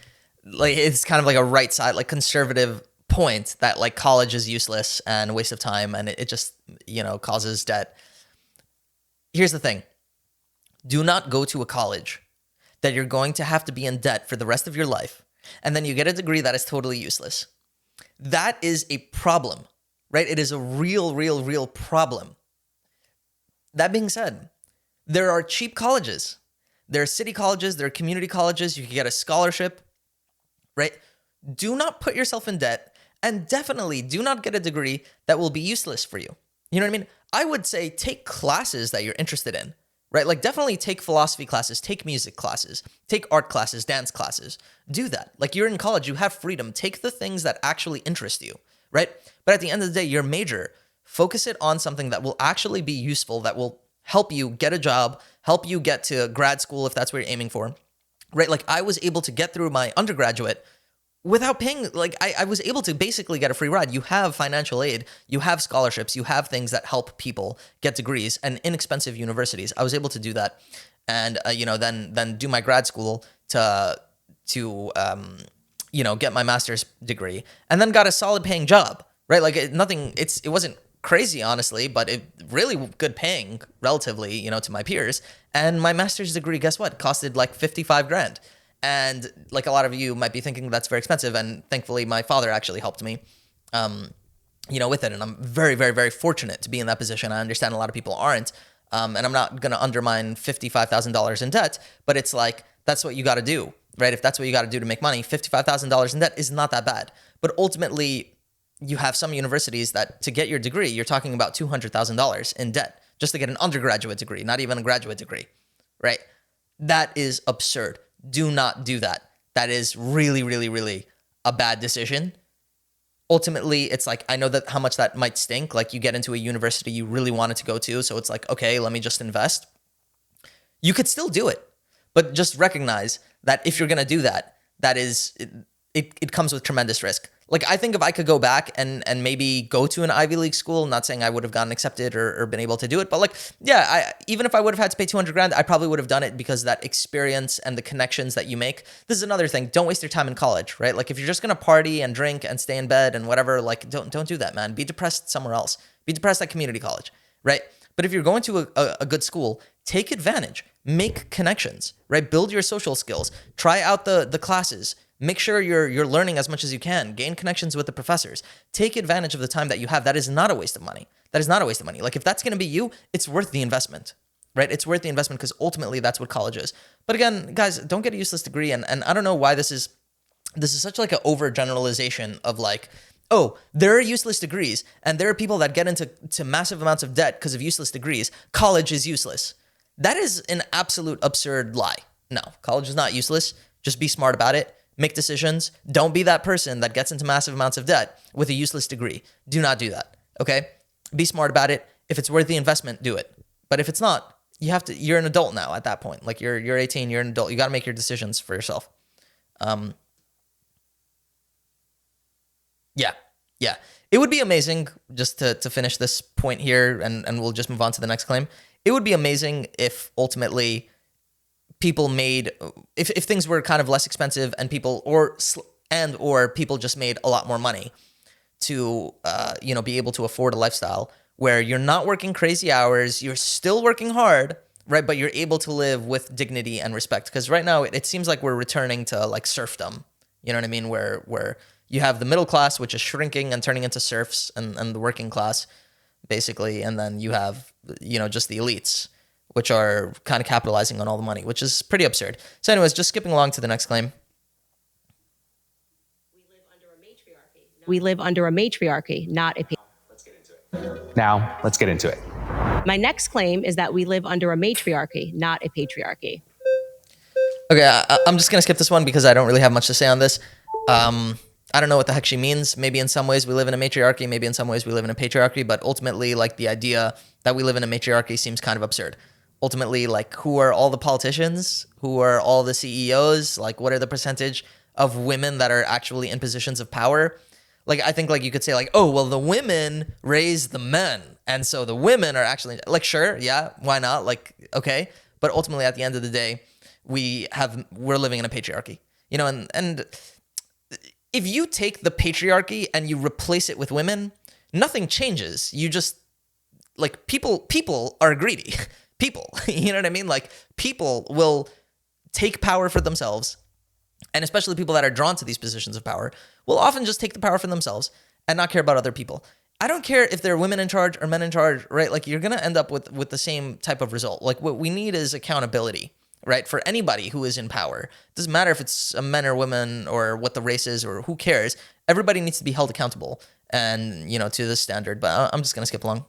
Like, it's kind of like a right side, like conservative point that like college is useless and a waste of time and it just, causes debt. Here's the thing. Do not go to a college that you're going to have to be in debt for the rest of your life, and then you get a degree that is totally useless. That is a problem, right? It is a real problem. That being said, there are cheap colleges. There are city colleges, there are community colleges. You can get a scholarship, right? Do not put yourself in debt, and definitely do not get a degree that will be useless for you. You know what I mean? I would say take classes that you're interested in. Right? Like definitely take philosophy classes, take music classes, take art classes, dance classes. Do that. Like you're in college, you have freedom. Take the things that actually interest you, right? But at the end of the day, your major, focus it on something that will actually be useful, that will help you get a job, help you get to grad school if that's what you're aiming for, right? Like I was able to get through my undergraduate without paying, like I was able to basically get a free ride. You have financial aid, you have scholarships, you have things that help people get degrees and inexpensive universities. I was able to do that, and then do my grad school to get my master's degree, and then got a solid paying job, right? Like it wasn't crazy, honestly, but it really good paying relatively, to my peers. And my master's degree, guess what? Costed like 55 grand. And like a lot of you might be thinking that's very expensive. And thankfully, my father actually helped me, with it. And I'm very, very, very fortunate to be in that position. I understand a lot of people aren't. And I'm not going to undermine $55,000 in debt, but it's like, that's what you got to do, right? If that's what you got to do to make money, $55,000 in debt is not that bad. But ultimately, you have some universities that to get your degree, you're talking about $200,000 in debt just to get an undergraduate degree, not even a graduate degree, right? That is absurd. Do not do that. That is really, really, really a bad decision. Ultimately, it's like, I know that how much that might stink. Like you get into a university you really wanted to go to. So it's like, okay, let me just invest. You could still do it, but just recognize that if you're going to do that, that is, it comes with tremendous risk. Like, I think if I could go back and maybe go to an Ivy League school, not saying I would have gotten accepted or been able to do it, but like, yeah, even if I would have had to pay 200 grand, I probably would have done it because of that experience and the connections that you make. This is another thing. Don't waste your time in college, right? Like if you're just going to party and drink and stay in bed and whatever, like don't do that, man. Be depressed somewhere else. Be depressed at community college, right? But if you're going to a good school, take advantage, make connections, right? Build your social skills, try out the classes. Make sure you're learning as much as you can. Gain connections with the professors. Take advantage of the time that you have. That is not a waste of money. That is not a waste of money. Like if that's going to be you, it's worth the investment, right? It's worth the investment because ultimately that's what college is. But again, guys, don't get a useless degree. And I don't know why this is such like an overgeneralization of like, oh, there are useless degrees and there are people that get into massive amounts of debt because of useless degrees. College is useless. That is an absolute absurd lie. No, college is not useless. Just be smart about it. Make decisions. Don't be that person that gets into massive amounts of debt with a useless degree. Do not do that. Okay? Be smart about it. If it's worth the investment, do it. But if it's not, you're an adult now at that point. Like you're 18, you're an adult. You got to make your decisions for yourself. Yeah. It would be amazing, just to finish this point here, and we'll just move on to the next claim. It would be amazing if ultimately people if things were kind of less expensive and people or people just made a lot more money to be able to afford a lifestyle where you're not working crazy hours, you're still working hard, right? But you're able to live with dignity and respect. Because right now it seems like we're returning to like serfdom. You know what I mean? Where you have the middle class, which is shrinking and turning into serfs, and the working class, basically, and then you have just the elites, which are kind of capitalizing on all the money, which is pretty absurd. So anyways, just skipping along to the next claim. We live under a matriarchy, not a Now, let's get into it. My next claim is that we live under a matriarchy, not a patriarchy. Okay, I'm just going to skip this one because I don't really have much to say on this. I don't know what the heck she means. Maybe in some ways we live in a matriarchy, maybe in some ways we live in a patriarchy, but ultimately, like, the idea that we live in a matriarchy seems kind of absurd. Ultimately, like, who are all the politicians? Who are all the CEOs? Like, what are the percentage of women that are actually in positions of power? Like, I think, like, you could say, like, oh, well, the women raise the men, and so the women are actually, like, sure, yeah, why not? Like, okay. But ultimately, at the end of the day, we're living in a patriarchy, and if you take the patriarchy and you replace it with women, nothing changes. You just, like, people are greedy. People, you know what I mean? Like, people will take power for themselves, and especially people that are drawn to these positions of power will often just take the power for themselves and not care about other people. I don't care if they're women in charge or men in charge, right? Like, you're going to end up with the same type of result. Like, what we need is accountability, right? For anybody who is in power. It doesn't matter if it's a men or women or what the race is or who cares. Everybody needs to be held accountable and, to this standard. But I'm just going to skip along.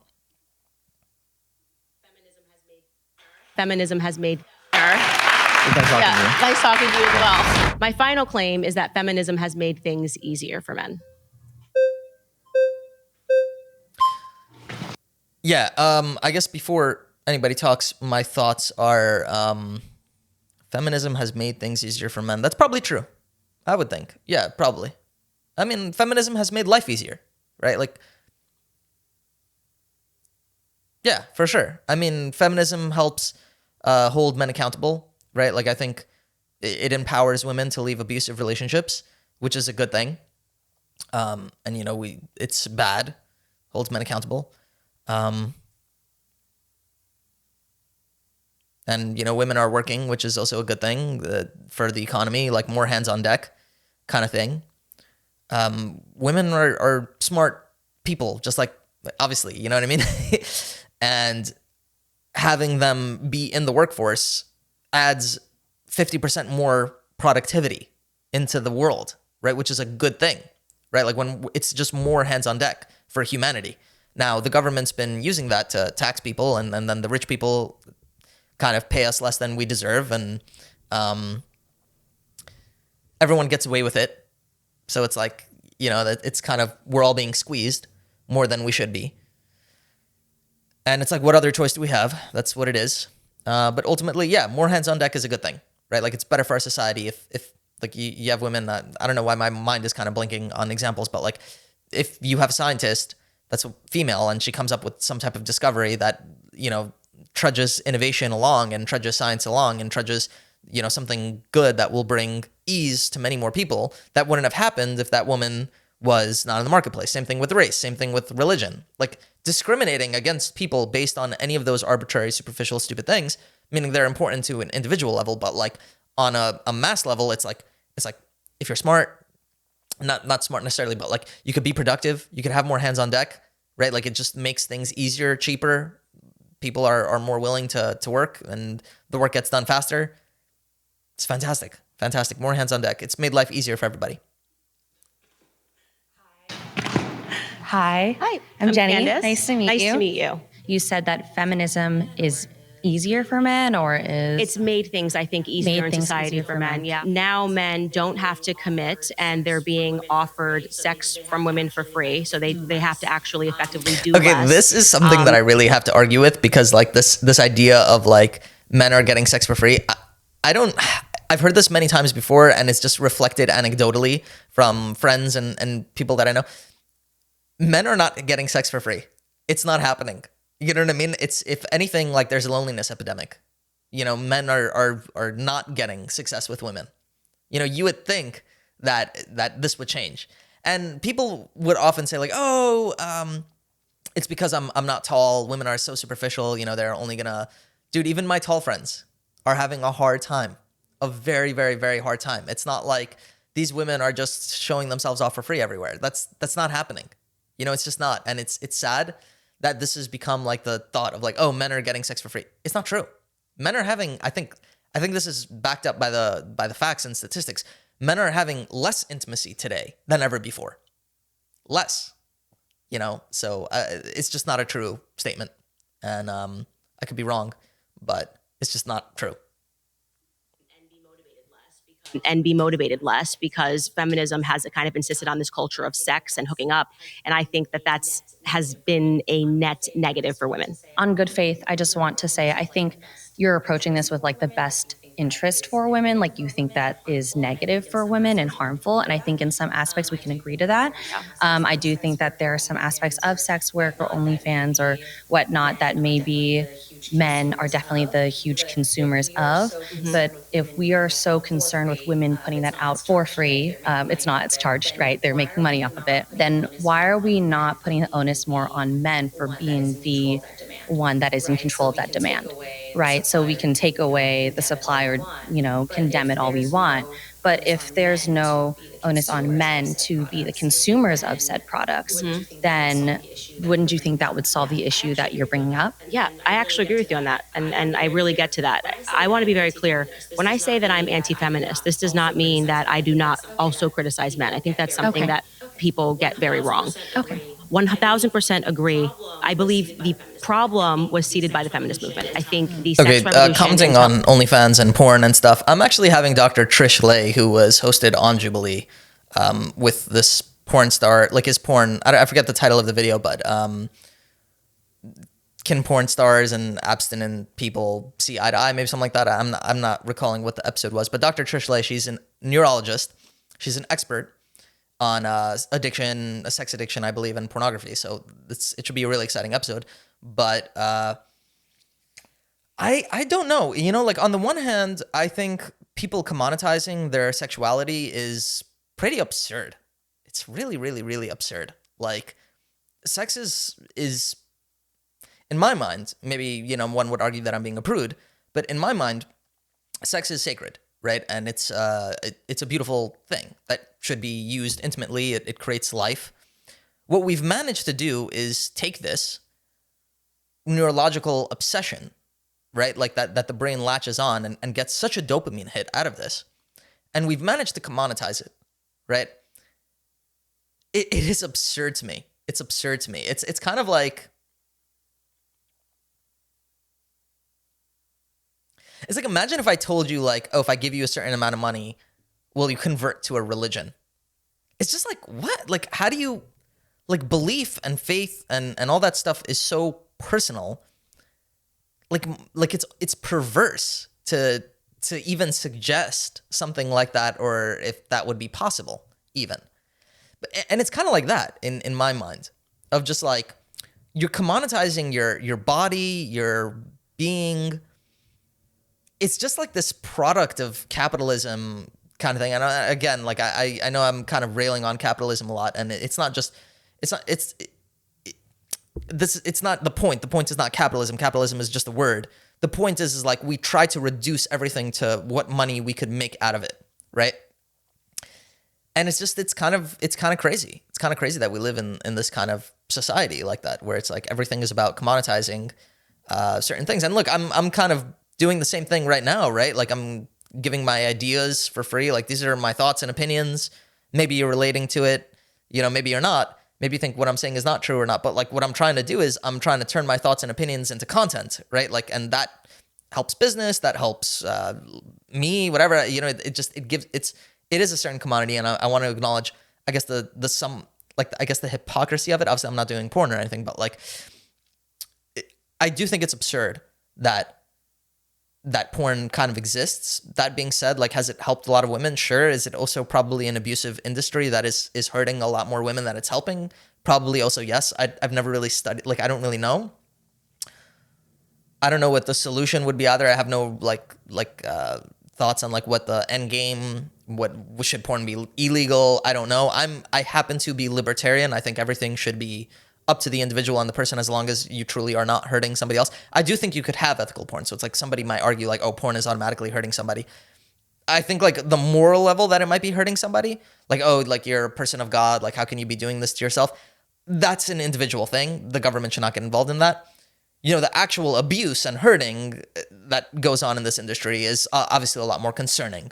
Feminism has made Nice talking to you as well. My final claim is that feminism has made things easier for men. Yeah, I guess before anybody talks, my thoughts are feminism has made things easier for men. That's probably true. I would think. Yeah, probably. I mean, feminism has made life easier, right? Like, yeah, for sure. I mean, feminism helps hold men accountable, right? Like, I think it empowers women to leave abusive relationships, which is a good thing. And you know, it's bad, holds men accountable. And you know, women are working, which is also a good thing for the economy, like more hands on deck kind of thing. Women are smart people, just like, obviously, you know what I mean? And having them be in the workforce adds 50% more productivity into the world, right? Which is a good thing, right? Like when it's just more hands on deck for humanity. Now, the government's been using that to tax people, and then the rich people kind of pay us less than we deserve, and everyone gets away with it. So it's like, you know, that it's kind of, we're all being squeezed more than we should be. And it's like, what other choice do we have? That's what it is. But ultimately, yeah, more hands on deck is a good thing, right? Like, it's better for our society if like you have women that, I don't know why my mind is kind of blinking on examples, but like, if you have a scientist that's a female and she comes up with some type of discovery that, you know, trudges innovation along and trudges science along and trudges, you know, something good that will bring ease to many more people, that wouldn't have happened if that woman was not in the marketplace. Same thing with race, same thing with religion. Like, discriminating against people based on any of those arbitrary, superficial, stupid things, meaning they're important to an individual level, but like on a mass level, it's like if you're smart, not smart necessarily, but like you could be productive, you could have more hands on deck, right? Like, it just makes things easier, cheaper. People are more willing to work, and the work gets done faster. It's fantastic. Fantastic. More hands on deck. It's made life easier for everybody. Hi. Hi, I'm Jenny. Candace. Nice to meet you. Nice to meet you. You said that feminism is easier for men, or is... It's made things, I think, easier in society for men. Yeah. Now men don't have to commit, and they're being offered sex from women for free. So they have to actually effectively do less. This is something that I really have to argue with, because like this idea of like men are getting sex for free, I've heard this many times before, and it's just reflected anecdotally from friends and people that I know. Men are not getting sex for free. It's not happening. You know what I mean? It's, if anything, like, there's a loneliness epidemic. You know, men are not getting success with women. You know, you would think that this would change. And people would often say like, it's because I'm not tall. Women are so superficial. You know, they're only gonna... Dude, even my tall friends are having a hard time. A very, very, very hard time. It's not like these women are just showing themselves off for free everywhere. That's not happening. You know, it's just not. And it's sad that this has become like the thought of like, oh, men are getting sex for free. It's not true. Men are having, I think this is backed up by the facts and statistics. Men are having less intimacy today than ever before. Less. You know, so it's just not a true statement. And I could be wrong, but it's just not true. And be motivated less, because feminism has kind of insisted on this culture of sex and hooking up. And I think that has been a net negative for women. On good faith, I just want to say, I think you're approaching this with like the best interest for women. Like, you think that is negative for women and harmful. And I think in some aspects we can agree to that. I do think that there are some aspects of sex work or OnlyFans or whatnot that maybe men are definitely the huge consumers of. But if we are so concerned with women putting that out for free, it's charged, right? They're making money off of it. Then why are we not putting the onus more on men for being the one that is in control of that demand, right? So we can take away the supply or, you know, condemn it all we want. But if there's no onus on men to be the consumers of said products, then wouldn't you think that would solve the issue that you're bringing up? Yeah, I actually agree with you on that. And I really get to that. I want to be very clear. When I say that I'm anti-feminist, this does not mean that I do not also criticize men. I think that's something that people get very wrong. Okay. 1000% agree. I believe the problem was seeded by the feminist movement. I think the sex revolution... Commenting on OnlyFans and porn and stuff, I'm actually having Dr. Trish Lay, who was hosted on Jubilee, with this porn star, like his porn... I forget the title of the video, but can porn stars and abstinent people see eye to eye? Maybe something like that. I'm not recalling what the episode was, but Dr. Trish Lay, she's a neurologist. She's an expert on addiction, sex addiction, I believe, and pornography. So it should be a really exciting episode. But I don't know. You know, like on the one hand, I think people commoditizing their sexuality is pretty absurd. It's really, really, really absurd. Like, sex is in my mind, maybe, you know, one would argue that I'm being a prude, but in my mind, sex is sacred, right? And it's a beautiful thing that should be used intimately. It creates life. What we've managed to do is take this neurological obsession, right? Like that the brain latches on and gets such a dopamine hit out of this. And we've managed to commoditize it, right? It is absurd to me. It's absurd to me. It's kind of like, it's like, imagine if I told you, like, oh, if I give you a certain amount of money, will you convert to a religion? It's just like, what? Like, how do you, like, belief and faith and all that stuff is so personal. Like it's perverse to even suggest something like that, or if that would be possible even. And it's kind of like that in my mind, of just like, you're commoditizing your body, your being. It's just like this product of capitalism kind of thing. And again, like I know I'm kind of railing on capitalism a lot, and it's not the point. The point is not capitalism. Capitalism is just a word. The point is like, we try to reduce everything to what money we could make out of it, right? And it's kind of crazy. It's kind of crazy that we live in this kind of society like that, where it's like everything is about commoditizing certain things. And look, I'm kind of doing the same thing right now, right? Like, I'm giving my ideas for free. Like, these are my thoughts and opinions. Maybe you're relating to it, you know, maybe you're not. Maybe you think what I'm saying is not true or not. But like, what I'm trying to do is I'm trying to turn my thoughts and opinions into content, right? Like, and that helps business, that helps me, whatever, you know, it is a certain commodity. And I want to acknowledge, I guess the hypocrisy of it. Obviously, I'm not doing porn or anything, but like, I do think it's absurd that porn kind of exists. That being said, like, has it helped a lot of women? Sure. Is it also probably an abusive industry that is hurting a lot more women than it's helping? Probably also yes. I've never really studied, like, I don't really know. I don't know what the solution would be either. I have no thoughts on like what the end game, what should porn be illegal? I don't know. I happen to be libertarian. I think everything should be up to the individual and the person, as long as you truly are not hurting somebody else. I do think you could have ethical porn. So it's like, somebody might argue like, oh, porn is automatically hurting somebody. I think like the moral level that it might be hurting somebody, like, oh, like, you're a person of God, like, how can you be doing this to yourself? That's an individual thing. The government should not get involved in that. You know, the actual abuse and hurting that goes on in this industry is obviously a lot more concerning.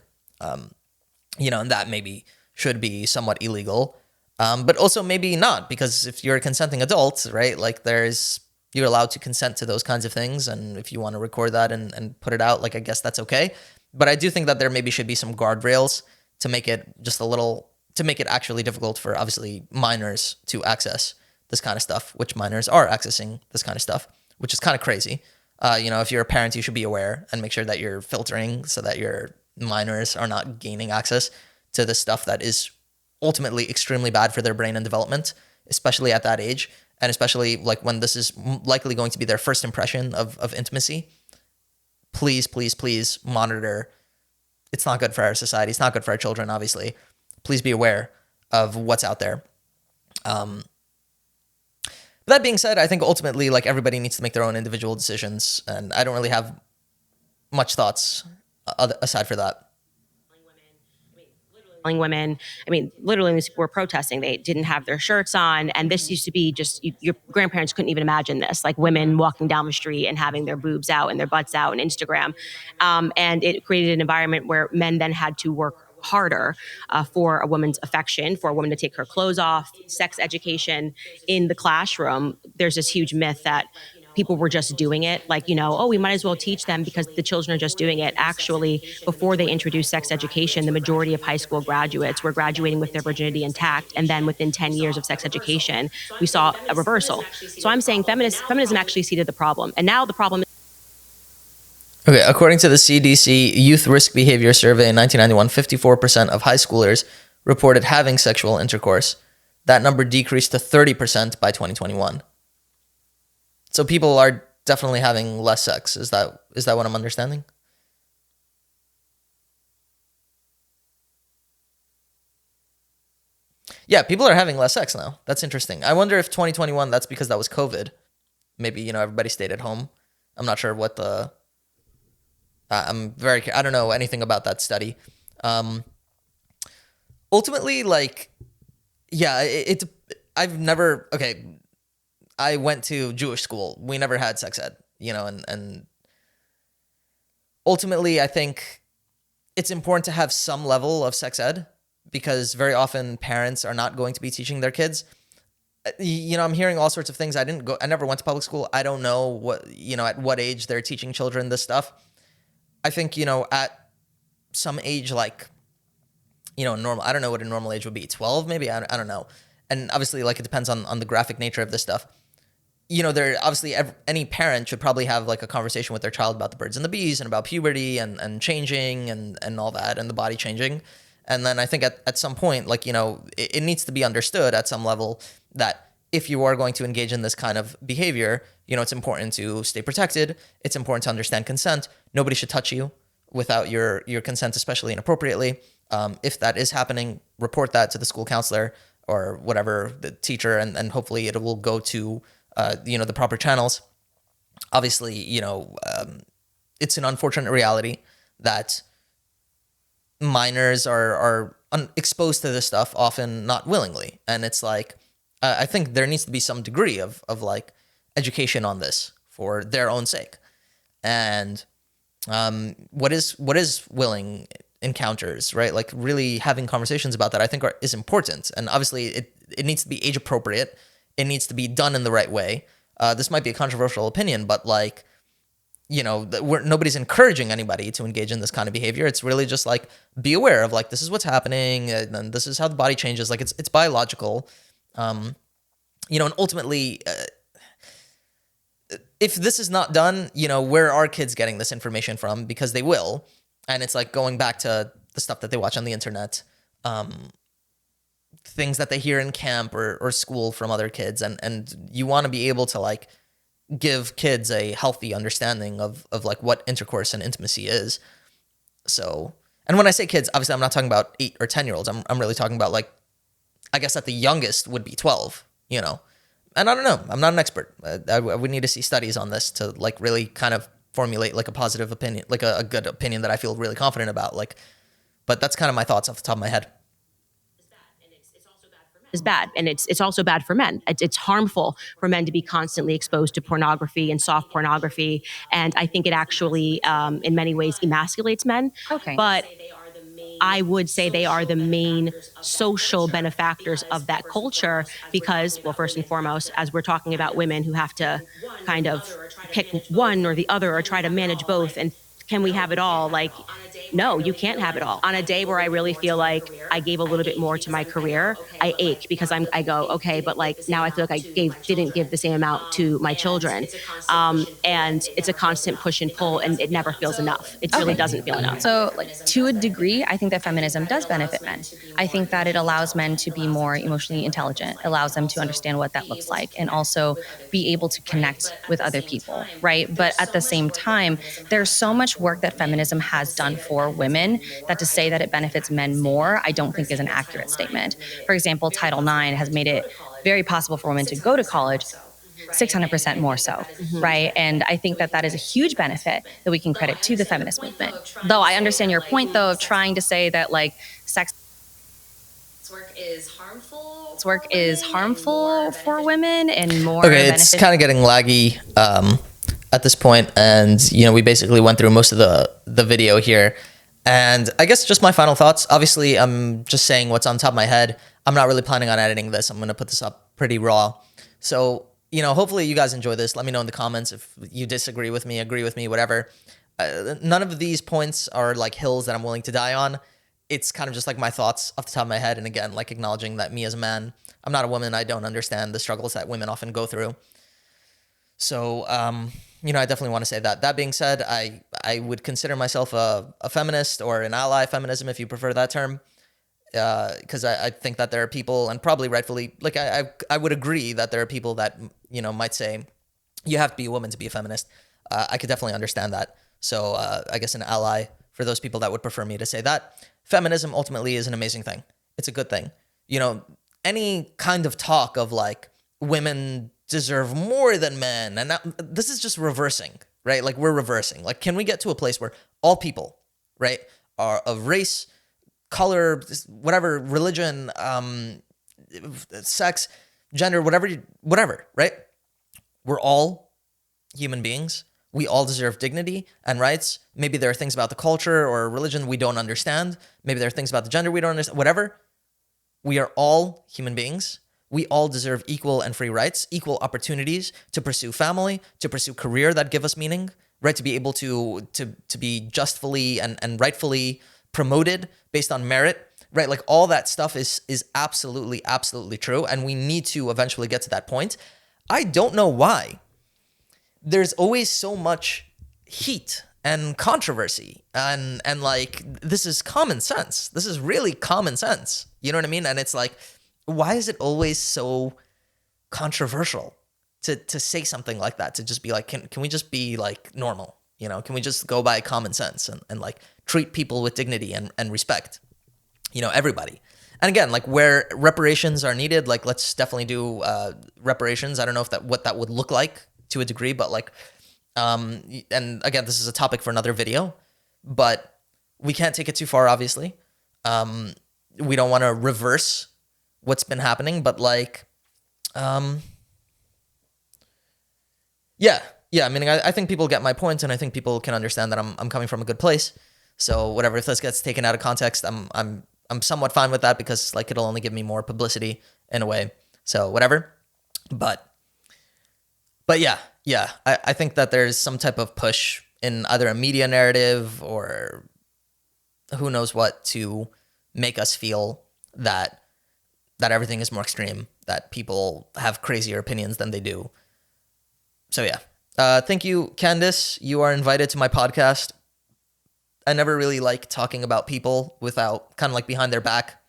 You know, and that maybe should be somewhat illegal. But also maybe not, because if you're a consenting adult, right, like, you're allowed to consent to those kinds of things. And if you want to record that and put it out, like, I guess that's okay. But I do think that there maybe should be some guardrails to make it to make it actually difficult for, obviously, minors to access this kind of stuff, which minors are accessing this kind of stuff, which is kind of crazy. You know, if you're a parent, you should be aware and make sure that you're filtering so that your minors are not gaining access to this stuff that is ultimately extremely bad for their brain and development, especially at that age, and especially like when this is likely going to be their first impression of intimacy. Please, please, please monitor. It's not good for our society. It's not good for our children, obviously. Please be aware of what's out there. That being said, I think ultimately, like, everybody needs to make their own individual decisions, and I don't really have much thoughts aside for that. Women, I mean, literally were protesting. They didn't have their shirts on. And this used to be just, your grandparents couldn't even imagine this, like women walking down the street and having their boobs out and their butts out on Instagram. And it created an environment where men then had to work harder for a woman's affection, for a woman to take her clothes off, sex education in the classroom. There's this huge myth that people were just doing it, like, you know, oh, we might as well teach them because the children are just doing it. Actually, before they introduced sex education, the majority of high school graduates were graduating with their virginity intact. And then within 10 years of sex education, we saw a reversal. So I'm saying feminism actually seeded the problem. And now the problem is... Okay, according to the CDC Youth Risk Behavior Survey in 1991, 54% of high schoolers reported having sexual intercourse. That number decreased to 30% by 2021. So people are definitely having less sex. Is that what I'm understanding? Yeah, people are having less sex now. That's interesting. I wonder if 2021, that's because that was COVID. Maybe, everybody stayed at home. I'm not sure what I don't know anything about that study. Ultimately, like, yeah, I went to Jewish school. We never had sex ed, and ultimately, I think it's important to have some level of sex ed because very often parents are not going to be teaching their kids. I'm hearing all sorts of things. I never went to public school. I don't know what, at what age they're teaching children this stuff. I think, at some age, like, normal, I don't know what a normal age would be, 12 maybe, I don't know. And obviously, like, it depends on the graphic nature of this stuff. There obviously any parent should probably have like a conversation with their child about the birds and the bees and about puberty and changing and all that and the body changing. And then I think at some point, like, it needs to be understood at some level that if you are going to engage in this kind of behavior, it's important to stay protected. It's important to understand consent. Nobody should touch you without your consent, especially inappropriately. If that is happening, report that to the school counselor or whatever, the teacher, and hopefully it will go to the proper channels. Obviously, it's an unfortunate reality that minors are exposed to this stuff, often not willingly. And it's like, I think there needs to be some degree of like education on this for their own sake. And what is willing encounters, right? Like really having conversations about that, I think is important. And obviously it needs to be age appropriate. It needs to be done in the right way. This might be a controversial opinion, but like, nobody's encouraging anybody to engage in this kind of behavior. It's really just like, be aware of like, this is what's happening and this is how the body changes. Like it's biological. And ultimately, if this is not done, where are kids getting this information from? Because they will. And it's like going back to the stuff that they watch on the internet, things that they hear in camp or school from other kids. And you want to be able to like give kids a healthy understanding of like what intercourse and intimacy is. So, and when I say kids, obviously I'm not talking about 8 or 10-year-olds. I'm really talking about like, I guess at the youngest would be 12, and I don't know, I'm not an expert. I would need to see studies on this to like really kind of formulate like a positive opinion, like a good opinion that I feel really confident about. Like, but that's kind of my thoughts off the top of my head. Is bad, and it's also bad for men. It's harmful for men to be constantly exposed to pornography and soft pornography, and I think it actually, in many ways, emasculates men. Okay. But I would say they are the main social benefactors of that culture because, well, first and foremost, as we're talking about women who have to kind of pick one or the other or try to manage both, and can we have it all? Like, no, you can't have it all. On a day where I really feel like I gave a little bit more to my career, I ache because I go, okay, but like now I feel like I didn't give the same amount to my children. And it's a constant push and pull, and it never feels enough. It really doesn't feel enough. So, like, to a degree, I think that feminism does benefit men. I think that it allows men to be more emotionally intelligent, allows them to understand what that looks like, and also be able to connect with other people, right? But at the same time, there's so much work that feminism has done for women that to say that it benefits men more, I don't think is an accurate statement. For example, Title IX has made it very possible for women to go to college 600% more so, right? And I think that that is a huge benefit that we can credit to the feminist movement. Though I understand your point, though, of trying to say that like sex work is harmful for women and more. Okay, it's kind of getting laggy at this point, and we basically went through most of the video here. And I guess just my final thoughts. Obviously, I'm just saying what's on top of my head. I'm not really planning on editing this. I'm going to put this up pretty raw. So, hopefully you guys enjoy this. Let me know in the comments if you disagree with me, agree with me, whatever. None of these points are like hills that I'm willing to die on. It's kind of just like my thoughts off the top of my head. And again, like acknowledging that me as a man, I'm not a woman. I don't understand the struggles that women often go through. So, I definitely want to say that. That being said, I would consider myself a feminist or an ally feminism, if you prefer that term. because I think that there are people, and probably rightfully, like I would agree that there are people that, you know, might say you have to be a woman to be a feminist. I could definitely understand that. So I guess an ally for those people that would prefer me to say that. Feminism ultimately is an amazing thing. It's a good thing. You know, any kind of talk of like women deserve more than men, and this is just reversing, right? Like we're reversing. Like, can we get to a place where all people, right, are of race, color, whatever, religion, sex, gender, whatever, right? We're all human beings. We all deserve dignity and rights. Maybe there are things about the culture or religion we don't understand. Maybe there are things about the gender we don't understand. Whatever. We are all human beings. We all deserve equal and free rights, equal opportunities to pursue family, to pursue career that give us meaning, right? To be able to be justfully and rightfully promoted based on merit, right? Like all that stuff is absolutely, absolutely true. And we need to eventually get to that point. I don't know why there's always so much heat and controversy and like, this is common sense. This is really common sense. You know what I mean? And it's like, why is it always so controversial to say something like that? To just be like, can we just be like normal? You know, can we just go by common sense and like treat people with dignity and respect? You know, everybody. And again, like where reparations are needed, like let's definitely do reparations. I don't know if what that would look like to a degree, but like, and again, this is a topic for another video, but we can't take it too far, obviously. We don't want to reverse what's been happening, but like, yeah. I mean, I think people get my point, and I think people can understand that I'm coming from a good place. So whatever, if this gets taken out of context, I'm somewhat fine with that, because like it'll only give me more publicity in a way. So whatever. But yeah. I think that there's some type of push in either a media narrative or who knows what to make us feel that everything is more extreme, that people have crazier opinions than they do. So yeah. Thank you, Candace. You are invited to my podcast. I never really like talking about people without kind of like behind their back.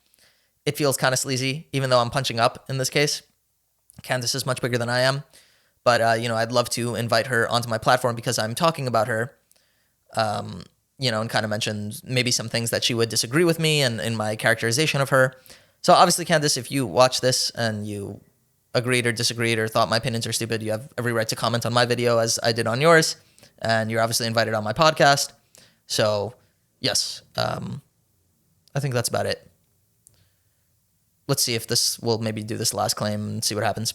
It feels kind of sleazy, even though I'm punching up in this case. Candace is much bigger than I am. But, you know, I'd love to invite her onto my platform because I'm talking about her, you know, and kind of mentioned maybe some things that she would disagree with me and in my characterization of her. So obviously, Candace, if you watch this and you agreed or disagreed or thought my opinions are stupid, you have every right to comment on my video as I did on yours. And you're obviously invited on my podcast. So, yes, I think that's about it. Let's see if this will maybe do this last claim and see what happens.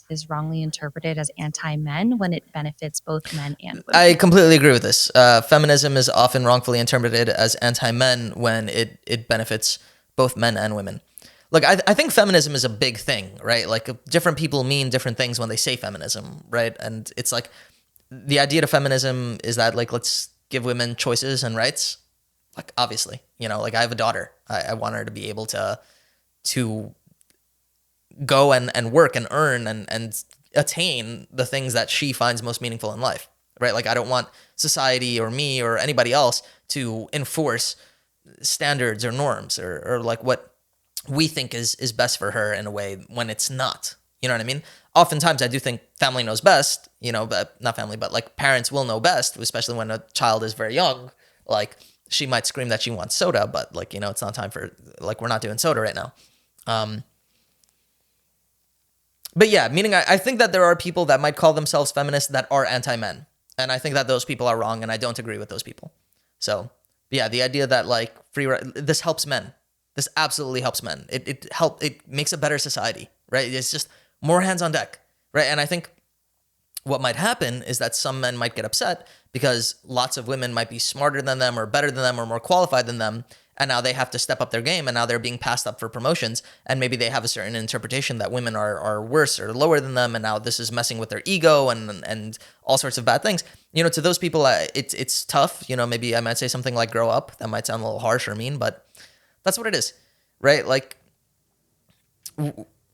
Is wrongly interpreted as anti-men when it benefits both men and women. I completely agree with this. Feminism is often wrongfully interpreted as anti-men when it benefits both men and women. Look, I think feminism is a big thing, right? Like different people mean different things when they say feminism, right? And it's like the idea of feminism is that like, let's give women choices and rights. Like obviously, you know, like I have a daughter. I want her to be able to go and work and earn and attain the things that she finds most meaningful in life, right? Like I don't want society or me or anybody else to enforce standards or norms or like what we think is best for her in a way when it's not. You know what I mean? Oftentimes I do think family knows best, you know, but not family, but like parents will know best, especially when a child is very young. Like she might scream that she wants soda, but like, you know, it's not time for, like, we're not doing soda right now. But yeah, meaning I think that there are people that might call themselves feminists that are anti-men. And I think that those people are wrong, and I don't agree with those people. So yeah, the idea that like this helps men. This absolutely helps men. It makes a better society, right? It's just more hands on deck, right? And I think what might happen is that some men might get upset because lots of women might be smarter than them or better than them or more qualified than them. And now they have to step up their game, and now they're being passed up for promotions. And maybe they have a certain interpretation that women are worse or lower than them. And now this is messing with their ego and all sorts of bad things. You know, to those people, it's tough. You know, maybe I might say something like grow up. That might sound a little harsh or mean, but that's what it is, right? Like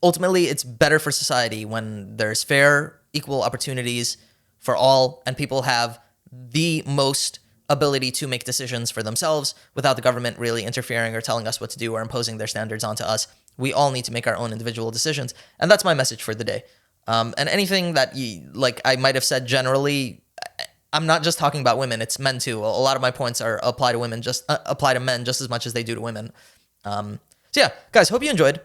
ultimately it's better for society when there's fair, equal opportunities for all, and people have the most ability to make decisions for themselves without the government really interfering or telling us what to do or imposing their standards onto us. We all need to make our own individual decisions. And that's my message for the day. And anything that I might have said generally, I'm not just talking about women, it's men too. A lot of my points are apply to women, just apply to men just as much as they do to women. So yeah, guys, hope you enjoyed.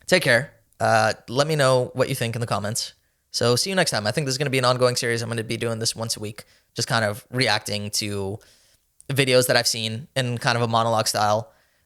Take care. Let me know what you think in the comments. So see you next time. I think this is going to be an ongoing series. I'm going to be doing this once a week, just kind of reacting to videos that I've seen in kind of a monologue style.